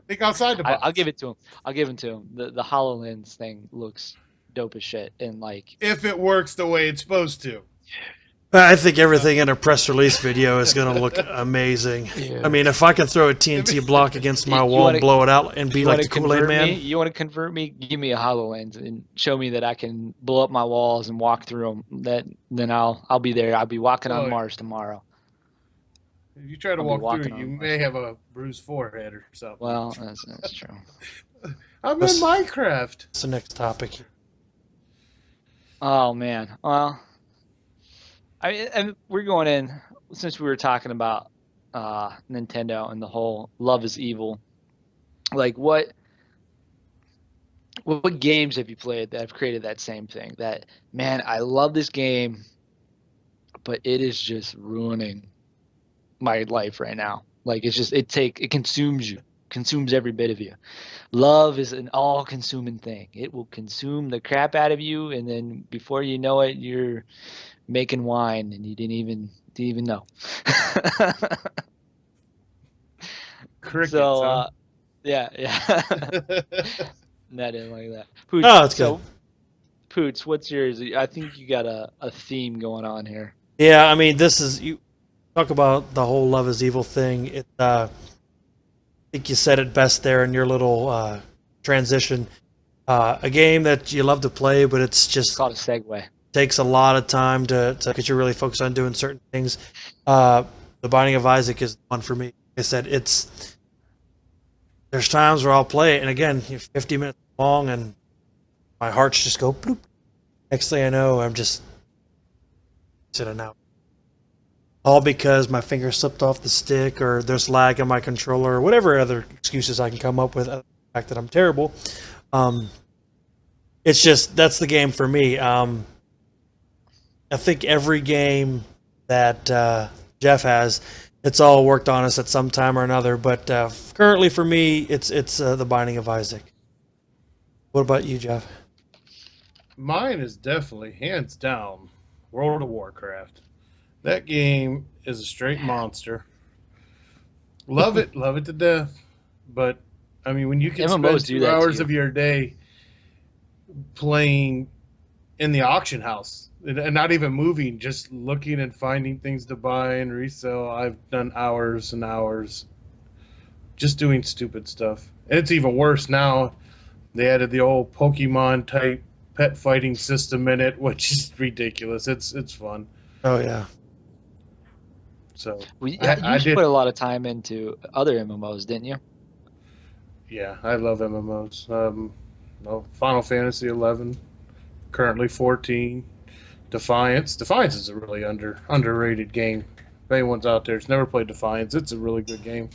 Think outside the box. I'll give it to him. I'll give it to him. The HoloLens thing looks dope as shit, and like, If it works the way it's supposed to. I think everything in a press release video is going to look amazing. Yeah. I mean, if I can throw a TNT block against my You wall wanna- and blow it out and be you like wanna the Kool-Aid convert Man, me? You want to convert me? Give me a HoloLens and show me that I can blow up my walls and walk through them. Then I'll be there. I'll be walking Oh, on yeah. Mars tomorrow. If you try to I'll be walk walking through, you on- may have a bruised forehead or something. Well, that's true. I'm in Let's- Minecraft. that's the next topic. Oh man. Well, and we're going in, since we were talking about Nintendo and the whole love is evil. Like, what games have you played that have created that same thing? That, man, I love this game, but it is just ruining my life right now. Like, it's just, it consumes you, consumes every bit of you. Love is an all-consuming thing. It will consume the crap out of you, and then before you know it, you're making wine and you didn't even know. Crickets, So, huh? yeah. No, I didn't like that. Pooch, Oh, it's so, good. Pooch, what's yours? I think you got a theme going on here. Yeah, I mean, this is, you talk about the whole love is evil thing. It, I think you said it best there in your little transition. A game that you love to play, but it's It's just called a segue. takes a lot of time to because you're really focused on doing certain things. The Binding of Isaac is the one for me. Like I said, there's times where I'll play it, and again, 50 minutes long, and my hearts just go bloop. Next thing I know, I'm just sitting out. All because my finger slipped off the stick, or there's lag on my controller, or whatever other excuses I can come up with. The fact that I'm terrible. It's just, that's the game for me. I think every game that Jeff has, it's all worked on us at some time or another. But currently for me, it's The Binding of Isaac. What about you, Jeff? Mine is definitely, hands down, World of Warcraft. That game is a straight monster. Love it to death. But, I mean, when you can MMOs spend do 2 that to hours you. of your day playing in the auction house and not even moving, just looking and finding things to buy and resell, I've done hours and hours just doing stupid stuff. And it's even worse now. They added the old Pokemon type pet fighting system in it, which is ridiculous. It's fun. Oh, yeah. So You I did. put a lot of time into other MMOs, didn't you? Yeah, I love MMOs. Final Fantasy 11, currently 14. Defiance. Defiance is a really underrated game. If anyone's out there that's never played Defiance, it's a really good game.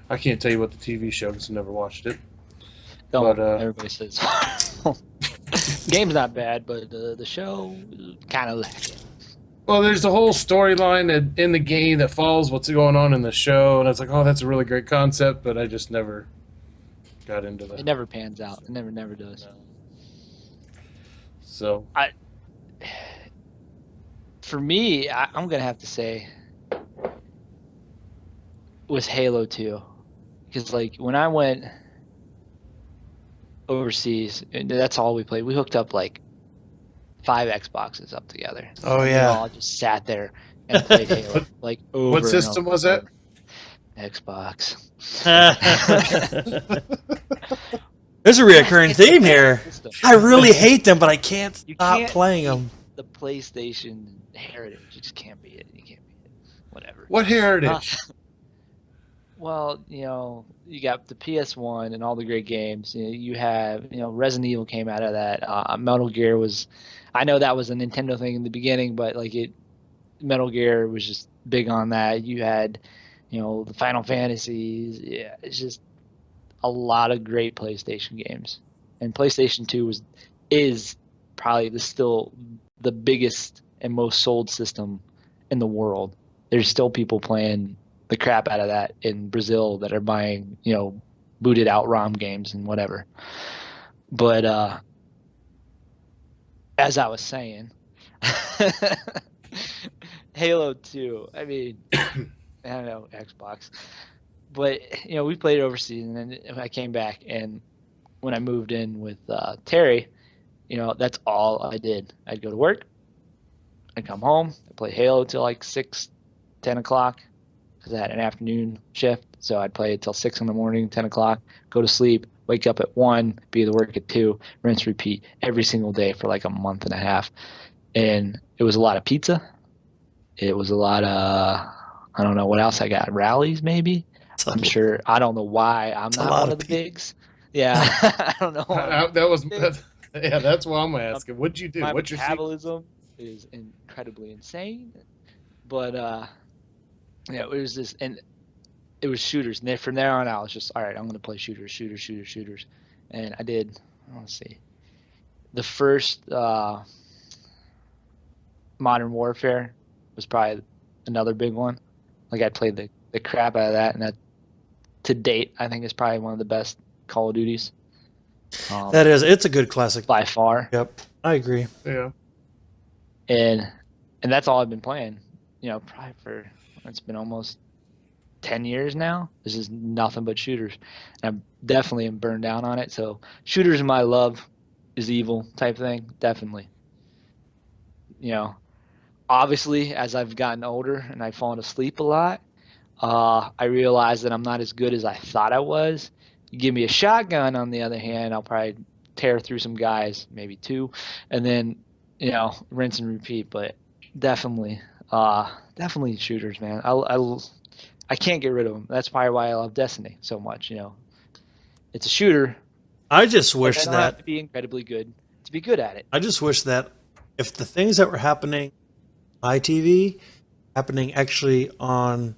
I can't tell you what the TV show because I never watched it. Don't. But, Everybody says. Game's not bad, but the show kind of lacking. Well, there's a whole storyline in the game that follows what's going on in the show, and I was like, oh, that's a really great concept, but I just never got into that. It never pans out. It never does. So For me, I'm gonna have to say was Halo 2, because like when I went overseas, and that's all we played. We hooked up like 5 Xboxes up together. Oh, And yeah. we all just sat there and played Halo like over. what and system over was and that? over. Xbox. There's a reoccurring theme here. System. I really hate them, but I can't You stop can't playing them. the PlayStation heritage. You just can't beat it. You can't beat it. Whatever. What heritage? Well, you got the PS1 and all the great games. You have, Resident Evil came out of that. Metal Gear was, I know that was a Nintendo thing in the beginning, but Metal Gear was just big on that. You had, the Final Fantasies. Yeah, it's just a lot of great PlayStation games. And PlayStation 2 is probably still the biggest and most sold system in the world. There's still people playing the crap out of that in Brazil that are buying, booted out ROM games and whatever. But as I was saying, Halo 2, I mean, I don't know, Xbox. But, we played overseas, and then I came back, and when I moved in with Terry, that's all I did. I'd go to work, I'd come home, I'd play Halo till like 6, 10 o'clock, because I had an afternoon shift, so I'd play it till 6 in the morning, 10 o'clock, go to sleep, wake up at 1, be to work at 2, rinse, repeat every single day for like a month and a half. And it was a lot of pizza. It was a lot of, I don't know what else I got, rallies maybe. I'm sure, I don't know why I'm not one of the bigs. Yeah, I don't know. That's what I'm asking. What'd you do? My What's your metabolism is incredibly insane. But it was this, and it was shooters. And then from there on out, I was just, all right, I'm going to play shooters. And I did, let's see, the first Modern Warfare was probably another big one. Like, I played the crap out of that, and that, to date, I think is probably one of the best Call of Duties. It's a good classic. By far. Yep, I agree. Yeah. And that's all I've been playing, probably for, it's been almost 10 years now. This is nothing but shooters. And I'm definitely burned down on it. So shooters, my love is EVOL type thing. Definitely. Obviously, as I've gotten older and I've fallen asleep a lot, I realized that I'm not as good as I thought I was. You give me a shotgun, on the other hand, I'll probably tear through some guys, maybe 2, and then, rinse and repeat. But definitely shooters, man. I can't get rid of them. That's probably why I love Destiny so much. It's a shooter. I just wish that have to be incredibly good to be good at it. I just wish that if the things that were happening on ITV happening actually on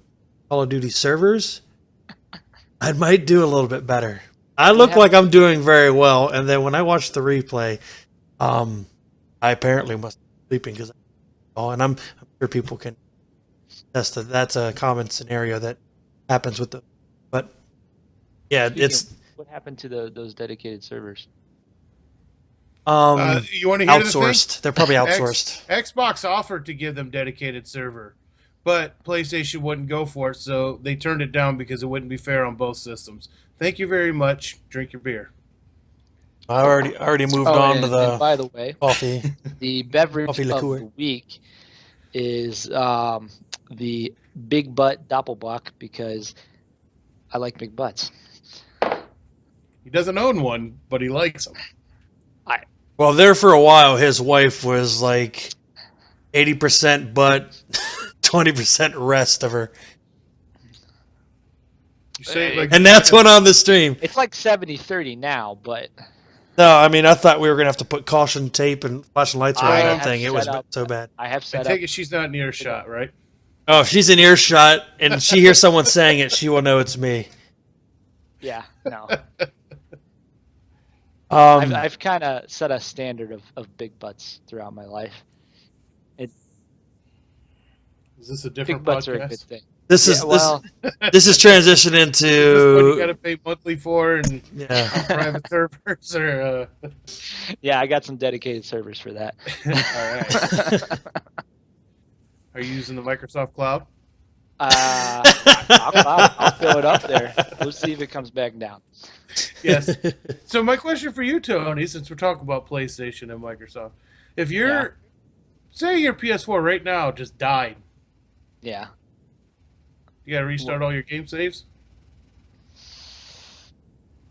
Call of Duty servers, I might do a little bit better. I look like I'm doing very well, and then when I watch the replay, I apparently must be sleeping and I'm sure people can attest that that's a common scenario that happens with the. But yeah, What happened to those dedicated servers? You want to hear outsourced? They're probably outsourced. Xbox offered to give them dedicated server, but PlayStation wouldn't go for it, so they turned it down because it wouldn't be fair on both systems. Thank you very much. Drink your beer. I already moved on to the. And by the way, coffee. The beverage of the week is the Big Butt Doppelbock, because I like big butts. He doesn't own one, but he likes them. Well, there for a while, his wife was like 80% butt, 20% rest of her. You say and that's what on the stream. It's like 70-30 now, but. No, I mean, I thought we were going to have to put caution tape and flashing lights around that thing. It was so bad. I have set I take it she's not in earshot, right? Oh, if she's in earshot and she hears someone saying it, she will know it's me. Yeah, no. I've kind of set a standard of big butts throughout my life. Is this a different big butts podcast? Are a good thing. This is transition into. Is this what you got to pay monthly for and private servers or. Yeah, I got some dedicated servers for that. All right. Are you using the Microsoft Cloud? I'll fill it up there. We'll see if it comes back down. Yes. So my question for you, Tony, since we're talking about PlayStation and Microsoft, if say your PS4 right now just died. Yeah. You gotta restart all your game saves?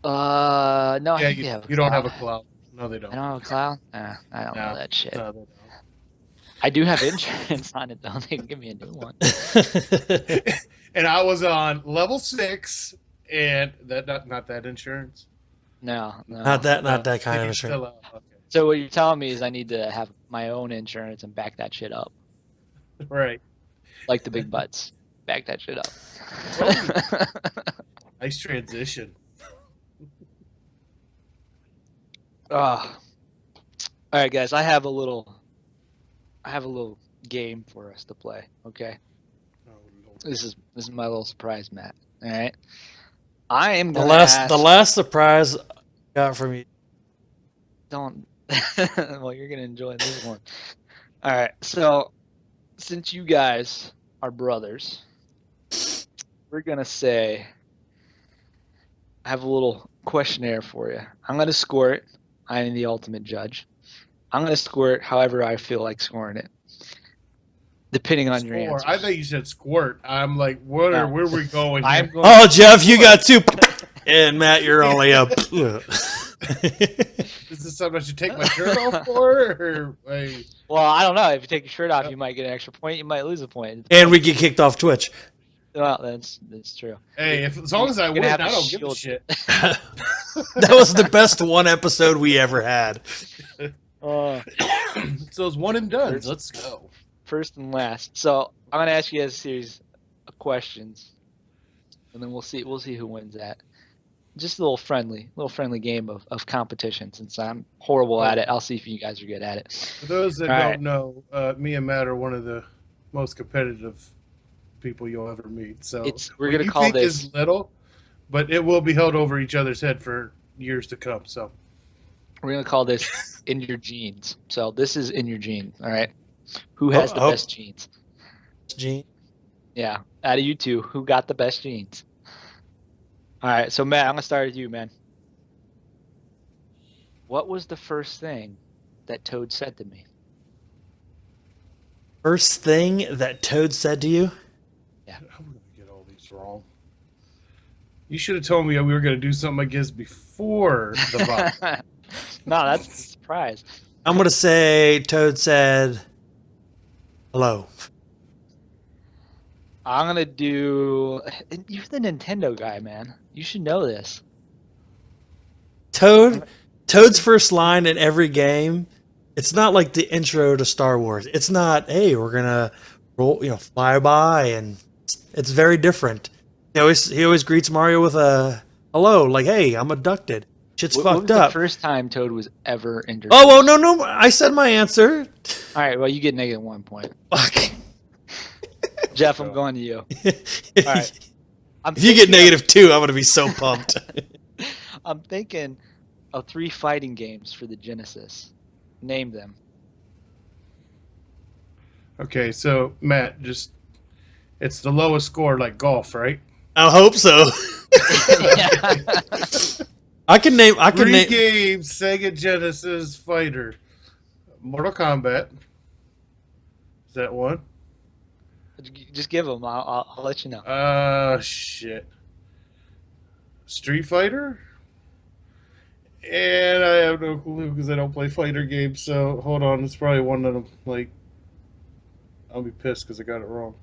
No, yeah, you don't have a cloud. No, they don't. I don't have a cloud? I don't know that shit. No, they don't. I do have insurance on it though. They can give me a new one. And I was on level 6, and not that insurance. No. Not that kind of insurance. Okay. So what you're telling me is I need to have my own insurance and back that shit up, Right. like the big butts. Back that shit up. Nice transition. All right, guys. I have a little game for us to play. Okay. Oh, no. This is my little surprise, Matt. All right. I am The gonna last surprise I got from you. Don't. Well, you're gonna enjoy this one. All right. So, since you guys are brothers, we're gonna say I have a little questionnaire for you. I'm gonna score it. I am the ultimate judge. I'm gonna score it however I feel like scoring it, depending on your answers. I thought you said squirt. I'm like, where are we going here? Oh, Jeff, you got 2, and Matt, you're only up. Is this something I should take my shirt off for? Or, like... Well, I don't know. If you take your shirt off, you might get an extra point. You might lose a point. And we get kicked off Twitch. Well, that's true. Hey, as long as I win, I don't give a shit. That was the best one episode we ever had. It's those one and done. Let's go. First and last. So I'm gonna ask you guys a series of questions, and then we'll see who wins that. Just a little friendly game of competition. Since I'm horrible at it, I'll see if you guys are good at it. For those that don't know, me and Matt are one of the most competitive people you'll ever meet. So we're gonna call this is little, but it will be held over each other's head for years to come. So we're gonna call this in your genes. So this is in your genes. All right. Who has the best genes? Gene. Yeah, out of you two, who got the best genes? All right, so Matt, I'm gonna start with you, man. What was the first thing that Toad said to me? First thing that Toad said to you? Yeah. I'm gonna get all these wrong. You should have told me we were gonna do something like this before the VOD. No, that's a surprise. I'm gonna say Toad said hello. I'm gonna do. You're the Nintendo guy, man. You should know this. Toad's first line in every game. It's not like the intro to Star Wars. It's not, hey, we're gonna fly by, and it's very different. He always greets Mario with a hello, like, hey, I'm abducted. Shit's fucked up. The first time Toad was ever introduced. Oh, well, no, I said my answer. All right, well, you get -1 point. Fuck. Jeff, I'm going to you. All right. If you get -2, I'm gonna be so pumped. I'm thinking of 3 fighting games for the Genesis. Name them. Okay, so Matt, it's the lowest score, like golf, right? I hope so. I can name 3 games, Sega Genesis fighter. Mortal Kombat. Is that one? Just give them. I'll let you know. Shit. Street Fighter? And I have no clue because I don't play fighter games, so hold on. It's probably one of them. Like, I'll be pissed because I got it wrong.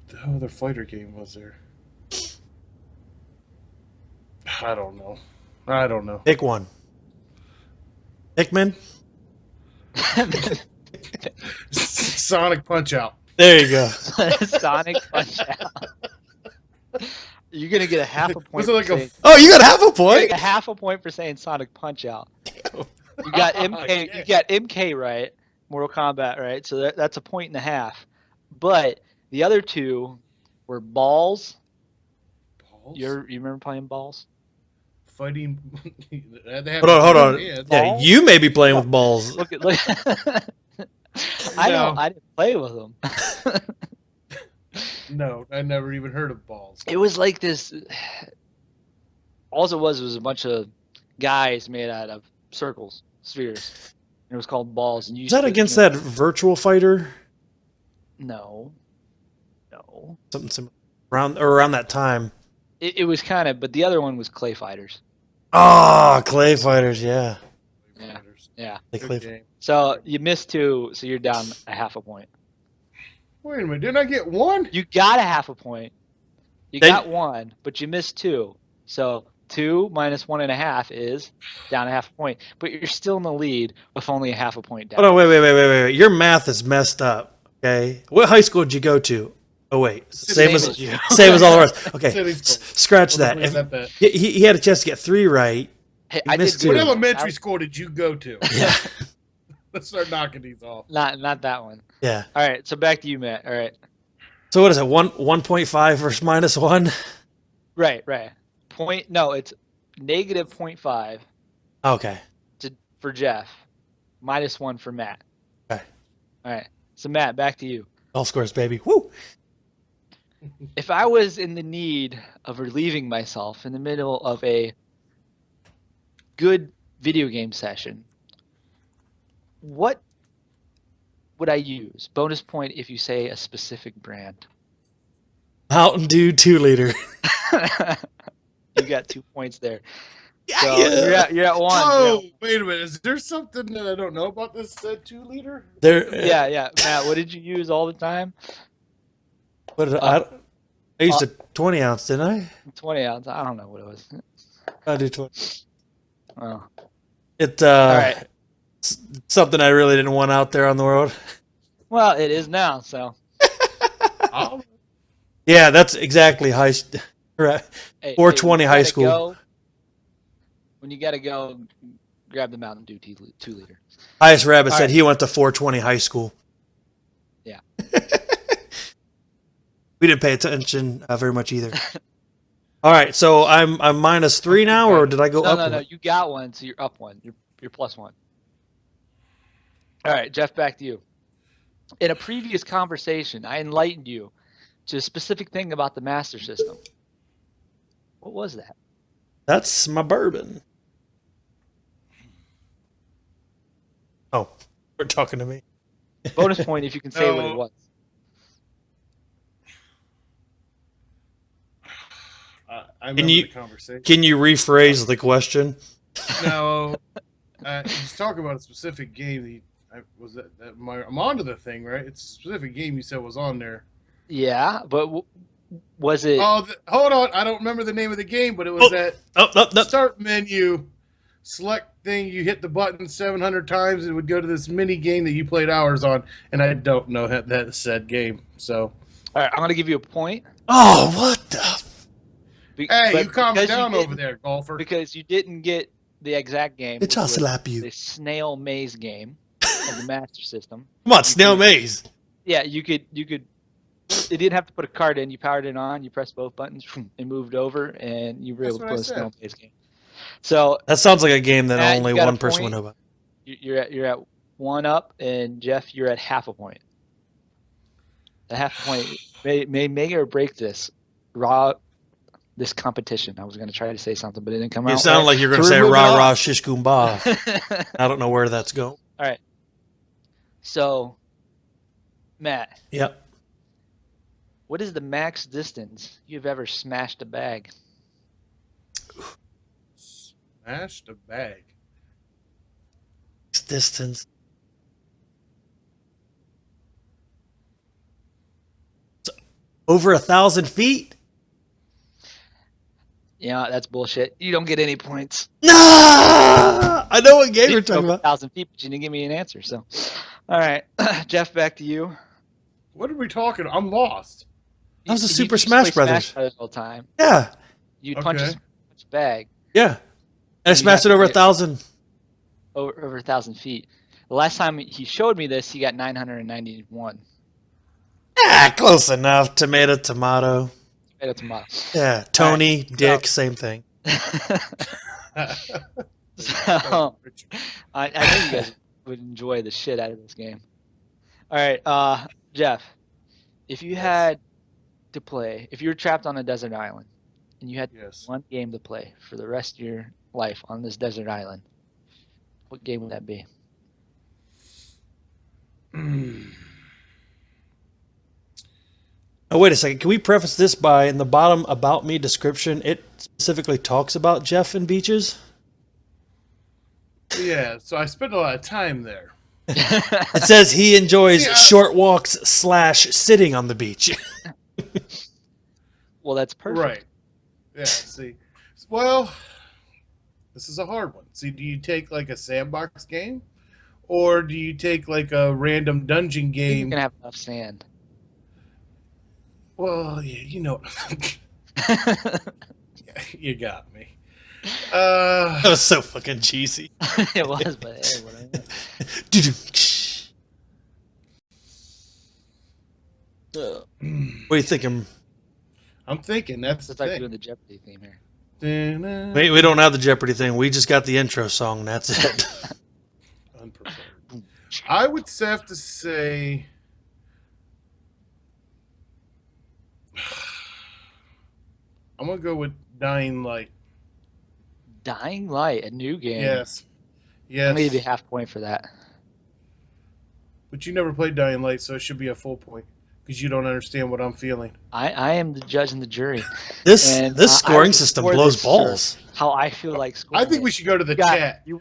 What the other fighter game was there? I don't know. Pick one. Pikmin? Sonic Punch-Out! There you go. Sonic Punch-Out! You're going to get a half a point. Oh, you got half a point? A half a point for saying Sonic Punch-Out. You got MK. Yeah. You got MK right. Mortal Kombat right. So that's 1.5 points. But the other 2 were Balls. Balls? You remember playing Balls? Fighting. Hold on. Yeah, you may be playing with balls. Look. I didn't play with them. No, I never even heard of Balls. It was like this. All it was a bunch of guys made out of circles, spheres. And it was called Balls. And Is that against that Virtual Fighter? No. Something similar around that time. It was kind of, but the other one was Clay Fighters. Oh, Clay Fighters, yeah. Yeah. Yeah. They Good clip. game. So you missed 2, so you're down a half a point. Wait a minute, didn't I get 1? You got a half a point. You Then- got 1, but you missed 2. So 2 minus 1.5 is down a half a point. But you're still in the lead with only a half a point down. Hold on, wait. Your math is messed up. Okay. What high school did you go to? Oh wait, same as you. same as all the rest. Okay, City school. scratch We'll that. leave that bet. He had a chance to get 3 right. Hey, You I missed did two. What good. elementary school did you go to? Yeah, Let's start knocking these off. Not that one. yeah. All right, so back to you, Matt. All right. So what is it? 1.5 versus -1. Right. Point. No, it's negative 0.5 Okay. for Jeff, -1 for Matt. Okay. All right. So Matt, back to you. Golf scores, baby. Woo. If I was in the need of relieving myself in the middle of a good video game session, what would I use? Bonus point if you say a specific brand. Mountain Dew 2-liter. You got 2 points there. Yeah, So yeah. you're at 1. Oh, wait a minute. Is there something that I don't know about this 2-liter? There. Yeah. Matt, what did you use all the time? What did I used a 20 ounce, didn't I? 20 ounce. I don't know what it was. I do 20. Oh. It All right. something I really didn't want out there on the world. Well, it is now. So Oh, Yeah, that's exactly right. hey, 420 when you high gotta school. go- when you gotta go, grab the Mountain Dew 2-liter. Highest Rabbit All said right. he went to 420 high school. Yeah. We didn't pay attention very much either. All right, so I'm -3 now, or did I go up? No. You got 1, so you're up 1. You're +1. All right, Jeff, back to you. In a previous conversation, I enlightened you to a specific thing about the Master System. What was that? That's my bourbon. Oh, we're talking to me. Bonus point if you can say what it No. was. I remember you- the conversation. Can you rephrase the question? No, he's talking about a specific game. I'm onto the thing, right? It's a specific game you said was on there. Yeah, but was it? Oh, hold on. I don't remember the name of the game, but it was that Oh. start menu, select thing. You hit the button 700 times, it would go to this mini game that you played hours on, and I don't know that said game. So, All right, I'm gonna give you a point. Oh, what the? hey, but you calm because down didn't- over there, golfer. Because you didn't get the exact game. It which just was slap you. the snail maze game of the Master System. Come on, snail maze. Yeah, you could. It didn't have to put a card in. You powered it on. You pressed both buttons, and moved over, and you were That's able to what play I a snail said. maze game. So That sounds like a game that Matt, you only got a one person point. would know about. you're at 1 up, and Jeff, you're at half a point. A half a point may make or break this competition. I was going to try to say something, but it didn't come You out. sound right. like you're going to So say we're moving rah on. rah shish kumbah. I don't know where that's going. All right. So, Matt, Yep. what is the max distance you've ever smashed a bag? Smashed a bag. Distance. Over 1,000 feet? Yeah, that's bullshit. You don't get any points. No! I know what game You you're did go talking over about. 1,000 feet, but you didn't give me an answer. So, all right, Jeff, back to you. What are we talking? I'm lost. That was a You Super used to Smash play Brothers. Smash Brothers all the time. Yeah, You punch Okay. a bag yeah. And I You smashed have it over to get- 1,000. over 1,000 feet. The last time he showed me this, he got 991. Ah, close enough. Tomato, tomato. Tomato, tomato. Yeah, Tony, right, Dick, same thing. So, I know you guys would enjoy the shit out of this game. All right, Jeff, if you had to play, if you were trapped on a desert island and you had Yes. one game to play for the rest of your life on this desert island, what game would that be? Oh, wait a second. Can we preface this by, in the bottom About Me description, it specifically talks about Jeff and beaches? Yeah, so I spend a lot of time there. It says he enjoys short walks / sitting on the beach. Well, that's perfect. Right. Yeah, see. Well, this is a hard one. See, do you take like a sandbox game? Or do you take like a random dungeon You're game? gonna have enough sand. Well, yeah, you know. You got me. That was so fucking cheesy. It was, but hey, whatever. What are you thinking? I'm thinking that's It's the like thing. doing the Jeopardy theme here. We don't have the Jeopardy thing. We just got the intro song. That's it. Unprepared. I would have to say. I'm gonna go with Dying Light. Dying Light, a new game. Yes. I'm gonna give you Yes. half point for that. But you never played Dying Light, so it should be a full point because you don't understand what I'm feeling. I am the judge and the jury. This And, scoring I system score blows this, balls. How I feel like scoring. I think we should go to the chat. You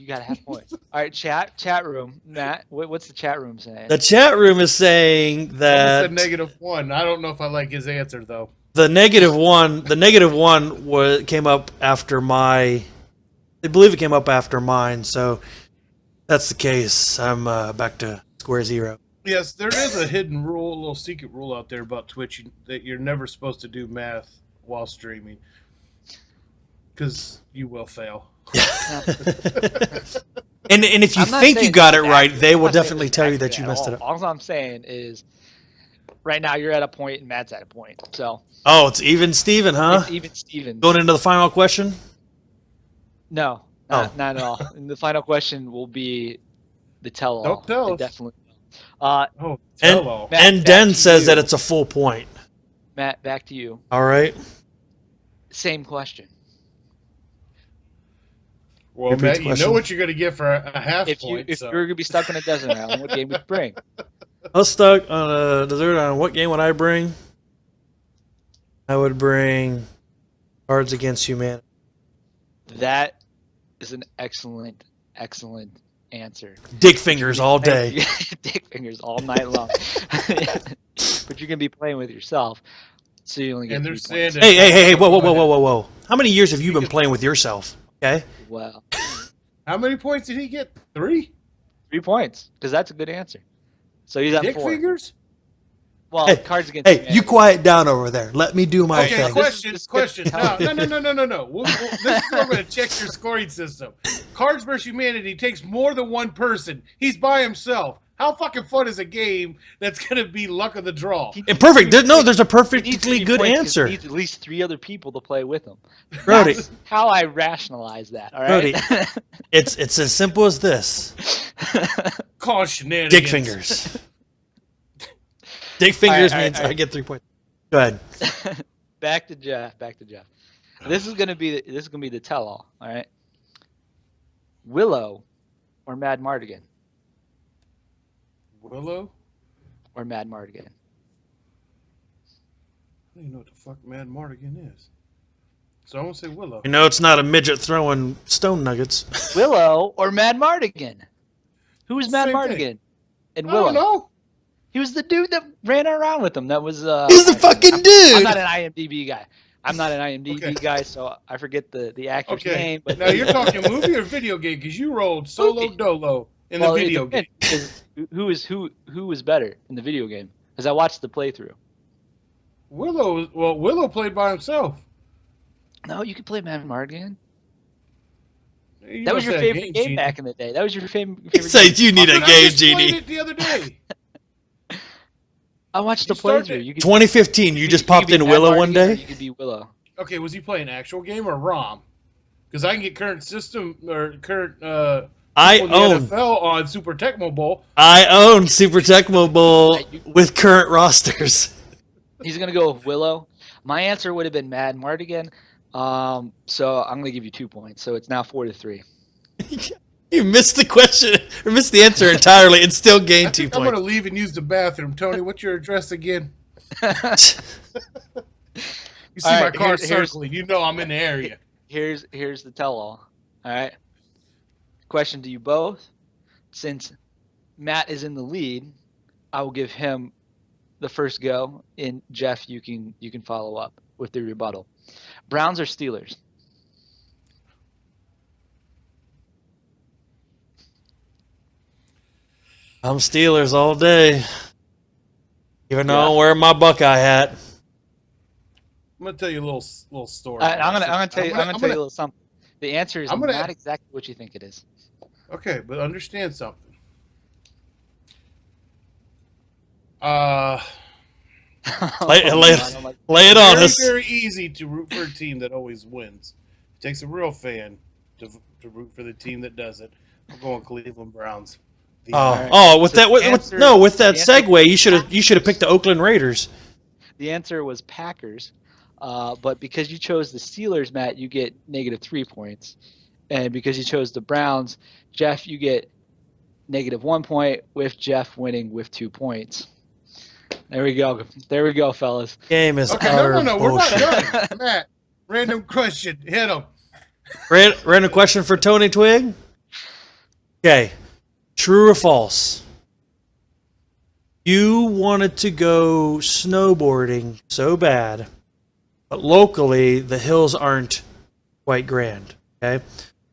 got a half point. All right, chat room. Matt, what's the chat room saying? The chat room is saying Someone that said -1. I don't know if I like his answer though. the -1 came up after my. I believe it came up after mine. So that's the case. I'm back to square zero. Yes, there is a hidden rule, a little secret rule out there about Twitch that you're never supposed to do math while streaming because you will fail. And if you I'm not think you saying got it it's right, accurate. they I'm will not saying definitely it's tell you that accurate you at messed all. it up. All I'm saying is, right now you're at a point and Matt's at a point. So Oh, it's even Steven, huh? it's even Steven. Going into the final question? No, not at all. And the final question will be the tell-all. Don't tell It us. definitely. Oh, And, tell all. Matt, and back Den to says you. that it's a full point. Matt, back to you. All right. Same question. Well, Repeat Matt, the you question. know what you're going to get for a half If point. you're so. gonna be stuck on a desert island, what game would you bring? I was stuck on a desert island. What game would I bring? I would bring Cards Against Humanity. That is an excellent answer. Dick fingers all day. Dick fingers all night long. But you're gonna be playing with yourself, so you only get And 3 they're points. saying Hey, whoa. How many years have you been playing with yourself? Okay. Well, How many points did he get? 3? 3 points, because that's a good answer. So he's at Dick 4. fingers? Well, Hey, Cards Against Hey, Humanity. you quiet down over there. Let me do my Okay, thing. question. No. This is where I'm going to check your scoring system. Cards vs. Humanity takes more than one person. He's by himself. How fucking fun is a game that's going to be luck of the draw? Perfect. There's a He needs perfectly 3 good points 'cause answer. He needs at least 3 other people to play with him. Brody, That's how I rationalize that. All right. Brody, it's as simple as this. Call shenanigans. Dick fingers. Dick fingers All right, means all right. I get 3 points. Go ahead. Back to Jeff. This is gonna be the tell-all. All right. Willow, or Mad Mardigan, Willow? or Mad Mardigan. I don't even know what the fuck Mad Mardigan is. So I'm going to say Willow. You know it's not a midget throwing stone nuggets. Willow or Mad Mardigan? Who was Mad Same Mardigan? thing. And I Willow. don't know. He was the dude that ran around with him. That was. He's the fucking dude. I'm not an IMDb guy. Okay. guy, so I forget the actor's Okay. name. But Now you're talking movie or video game because you rolled solo Movie. dolo in well, the it video game. depends, because who was better in the video game? Because I watched the playthrough. Willow played by himself. No, you could play Mad Mardigan. You That was must your have favorite Game game Genie. back in the day. That was your favorite He game. says you need a But I game just played genie. it the other day. I watched the You started playthrough. it. You could, 2015, you just could popped be in Mad Willow one Mardigan or day? You could be Willow. Okay, was he playing actual game or ROM? Because I can get current system or current I people in the own NFL on Super Tecmo Bowl. Super Tecmo Bowl with current rosters. He's gonna go with Willow. My answer would have been Mad Mardigan. So I'm gonna give you 2 points. So it's now 4-3. You missed the question or missed the answer entirely and still I gained 2 think I'm going to points. leave and use the bathroom. Tony, what's your address again? You see All my right, car here's- circling. You know I'm in the area. Here's the tell-all. All right. question to you both. Since Matt is in the lead, I will give him the first go, and Jeff, you can follow up with the rebuttal. Browns or Steelers? I'm Steelers all day. Even though I'm wearing my Buckeye hat. I'm gonna tell you a little story. I'm gonna tell you a little something. The answer is not exactly what you think it is. Okay, but understand something. Lay it on us. It's very easy to root for a team that always wins. It takes a real fan to root for the team that does it. I'm going Cleveland Browns. With that segue, you should have picked the Oakland Raiders. The answer was Packers, but because you chose the Steelers, Matt, you get -3 points, and because you chose the Browns, Jeff, you get -1 point, with Jeff winning with 2 points. There we go, fellas. Game is okay. No, we're not done. Matt, random question, hit him. Random question for Tony Twig. Okay, true or false? You wanted to go snowboarding so bad, but locally the hills aren't quite grand. Okay,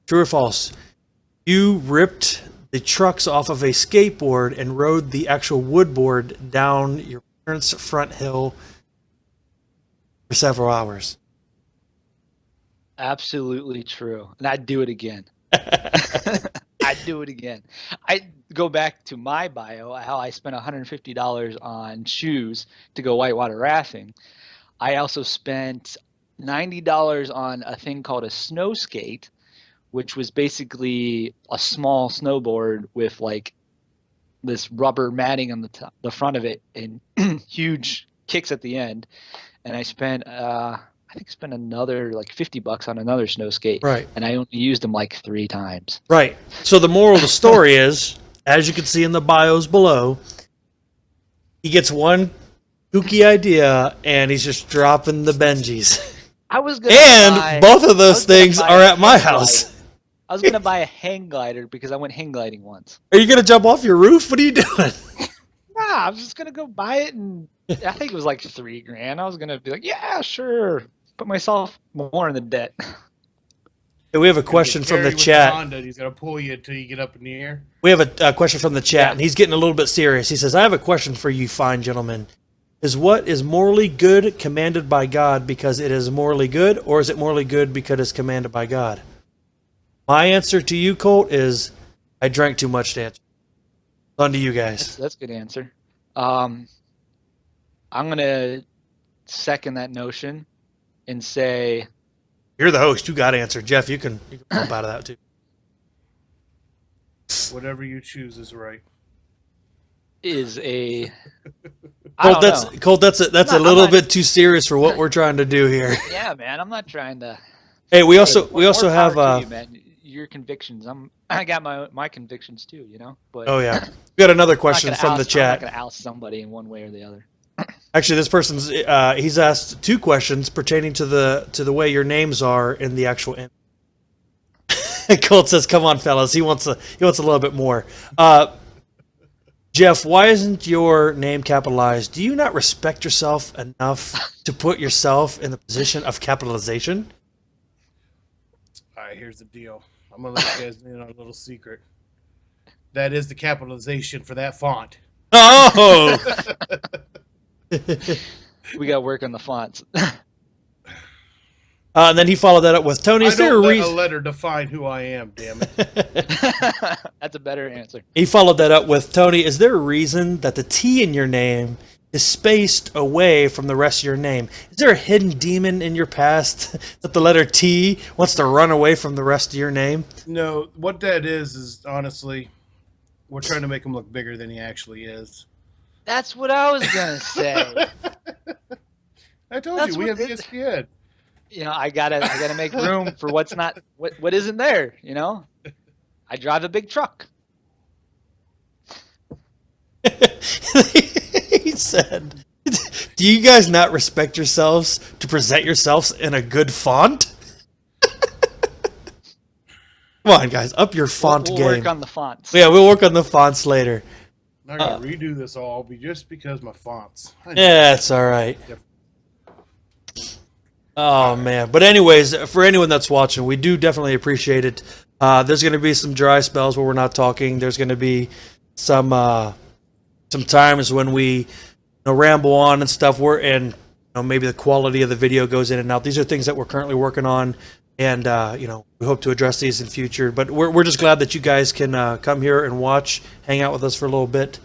true or false? You ripped the trucks off of a skateboard and rode the actual woodboard down your parents' front hill for several hours. Absolutely true. And I'd do it again. I'd do it again. I go back to my bio, how I spent $150 on shoes to go whitewater rafting. I also spent $90 on a thing called a snow skate, which was basically a small snowboard with like this rubber matting on the front of it and huge kicks at the end. And I spent spent another like $50 on another snow skate. Right. And I only used them like 3 times. Right. So the moral of the story is, as you can see in the bios below, he gets one kooky idea and he's just dropping the Benjis. I was gonna both of those things are at my house. I was gonna buy a hang glider because I went hang gliding once. Are you gonna jump off your roof? What are you doing? Nah, I was just gonna go buy it, and I think it was like $3,000. I was gonna be like, yeah, sure, put myself more in the debt. We have a question from the chat. Honda, he's gonna pull you until you get up in the air. We have a question from the chat, and he's getting a little bit serious. He says, "I have a question for you, fine gentlemen. Is what is morally good commanded by God because it is morally good, or is it morally good because it's commanded by God?" My answer to you, Colt, is I drank too much to answer. On to you guys. That's a good answer. I'm going to second that notion and say... You're the host. You got to answer. Jeff, you can pump out of that, too. Whatever you choose is right. Is a... Colt, that's a little bit too serious for what we're trying to do here. Yeah, man. I'm not trying to... Hey, we also have... you, man. Your convictions. I got my convictions too, you know. But oh yeah, we got another question from the chat. I'm not gonna oust somebody in one way or the other. Actually, this person's he's asked 2 questions pertaining to the way your names are in the actual image. Colt says, "Come on, fellas." He wants a little bit more. Jeff, why isn't your name capitalized? Do you not respect yourself enough to put yourself in the position of capitalization? All right, here's the deal. I'm going to let you guys in on a little secret. That is the capitalization for that font. Oh! We got to work on the fonts. And then he followed that up with, Tony, is there a reason? A letter define who I am, damn it. That's a better answer. He followed that up with, Tony, is there a reason that the T in your name is spaced away from the rest of your name? Is there a hidden demon in your past that the letter T wants to run away from the rest of your name? No, what that is honestly, we're trying to make him look bigger than he actually is. That's what I was going to say. I told you, we have ESPN. You know, I gotta make room for what's not what isn't there. You know, I drive a big truck. He said, "Do you guys not respect yourselves to present yourselves in a good font?" Come on, guys, up your font we'll game. work on the fonts. Yeah, we'll work on the fonts later. I gotta redo this all just because my fonts. Yeah, it's all right. Oh man, but anyways, for anyone that's watching, we do definitely appreciate it. There's going to be some dry spells where we're not talking. There's going to be some times when we ramble on and stuff. And maybe the quality of the video goes in and out. These are things that we're currently working on, and we hope to address these in future. But we're just glad that you guys can come here and watch, hang out with us for a little bit.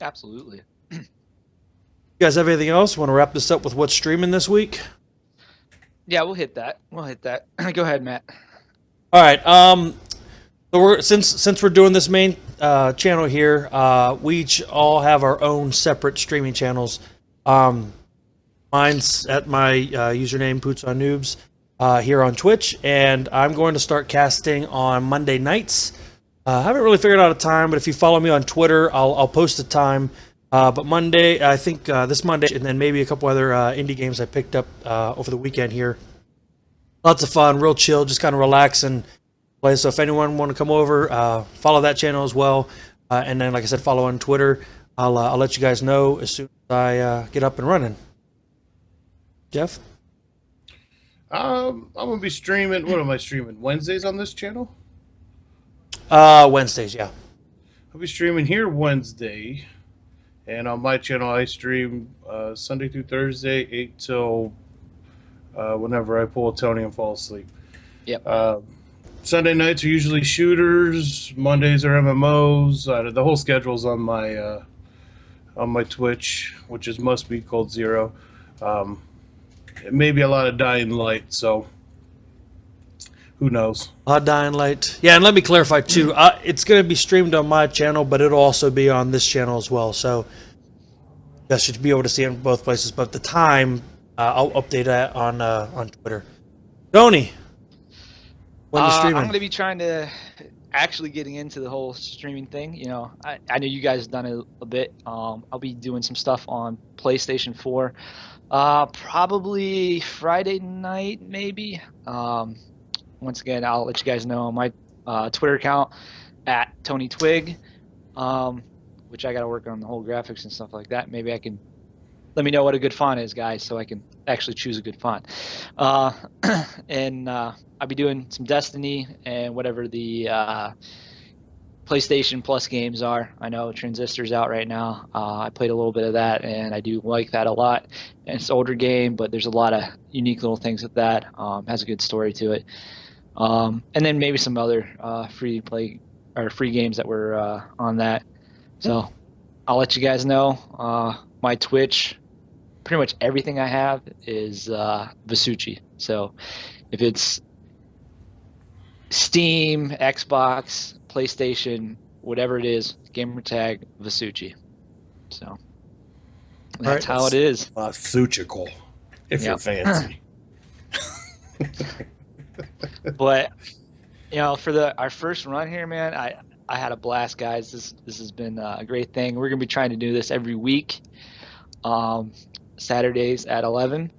Absolutely. You guys have anything else? Want to wrap this up with what's streaming this week? Yeah, we'll hit that. Go ahead, Matt. All right. So since we're doing this main channel here, we each all have our own separate streaming channels. Mine's at my username Poots on Noobs here on Twitch, and I'm going to start casting on Monday nights. I haven't really figured out a time, but if you follow me on Twitter, I'll post a time. But Monday, I think this Monday, and then maybe a couple other indie games I picked up over the weekend here. Lots of fun, real chill, just kind of relax and play. So if anyone want to come over, follow that channel as well. And then, like I said, follow on Twitter. I'll let you guys know as soon as I get up and running. Jeff? I'm going to be streaming. What am I streaming? Wednesdays on this channel? Wednesdays, yeah. I'll be streaming here Wednesday. And on my channel, I stream Sunday through Thursday, 8 till whenever I pull a Tony and fall asleep. Yep. Sunday nights are usually shooters. Mondays are MMOs. The whole schedule's on my Twitch, which must be called Zero. It may be a lot of Dying Light, so who knows? Dying Light. Yeah, and let me clarify too. It's going to be streamed on my channel, but it'll also be on this channel as well. So you guys should be able to see it in both places. But the time, I'll update that on Twitter. Tony, when you streaming? I'm going to be trying to actually getting into the whole streaming thing. I know you guys have done it a bit. I'll be doing some stuff on PlayStation 4, probably Friday night, maybe. Once again, I'll let you guys know on my Twitter account at Tony Twig, which I got to work on the whole graphics and stuff like that. Maybe I can let me know what a good font is, guys, so I can actually choose a good font. And I'll be doing some Destiny and whatever the PlayStation Plus games are. I know Transistor's out right now. I played a little bit of that, and I do like that a lot. And it's an older game, but there's a lot of unique little things with that. Has a good story to it. And then maybe some other free games that were on that. So I'll let you guys know. My Twitch, pretty much everything I have is Vasucci. So if it's Steam, Xbox, PlayStation, whatever it is, gamertag Vasucci. So that's how it is. Vasuchical, if you're fancy. But for our first run here, man, I had a blast, guys. This has been a great thing. We're gonna be trying to do this every week, Saturdays at 11.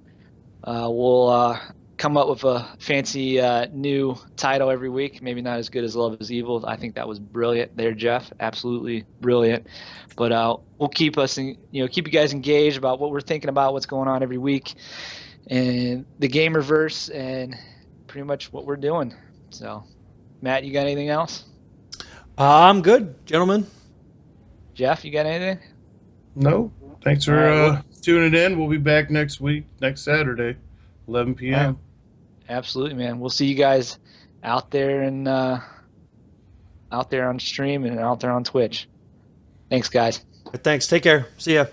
We'll come up with a fancy new title every week. Maybe not as good as Love is Evil. I think that was brilliant there, Jeff. Absolutely brilliant. But we'll keep you guys engaged about what we're thinking about, what's going on every week, and the Gamerverse, and pretty much what we're doing. So, Matt, you got anything else? I'm good, gentlemen. Jeff, you got anything? No. Thanks for tuning in. We'll be back next week, next Saturday, 11 p.m. Absolutely, man. We'll see you guys out there and out there on stream and out there on Twitch. Thanks, guys. Thanks. Take care. See ya.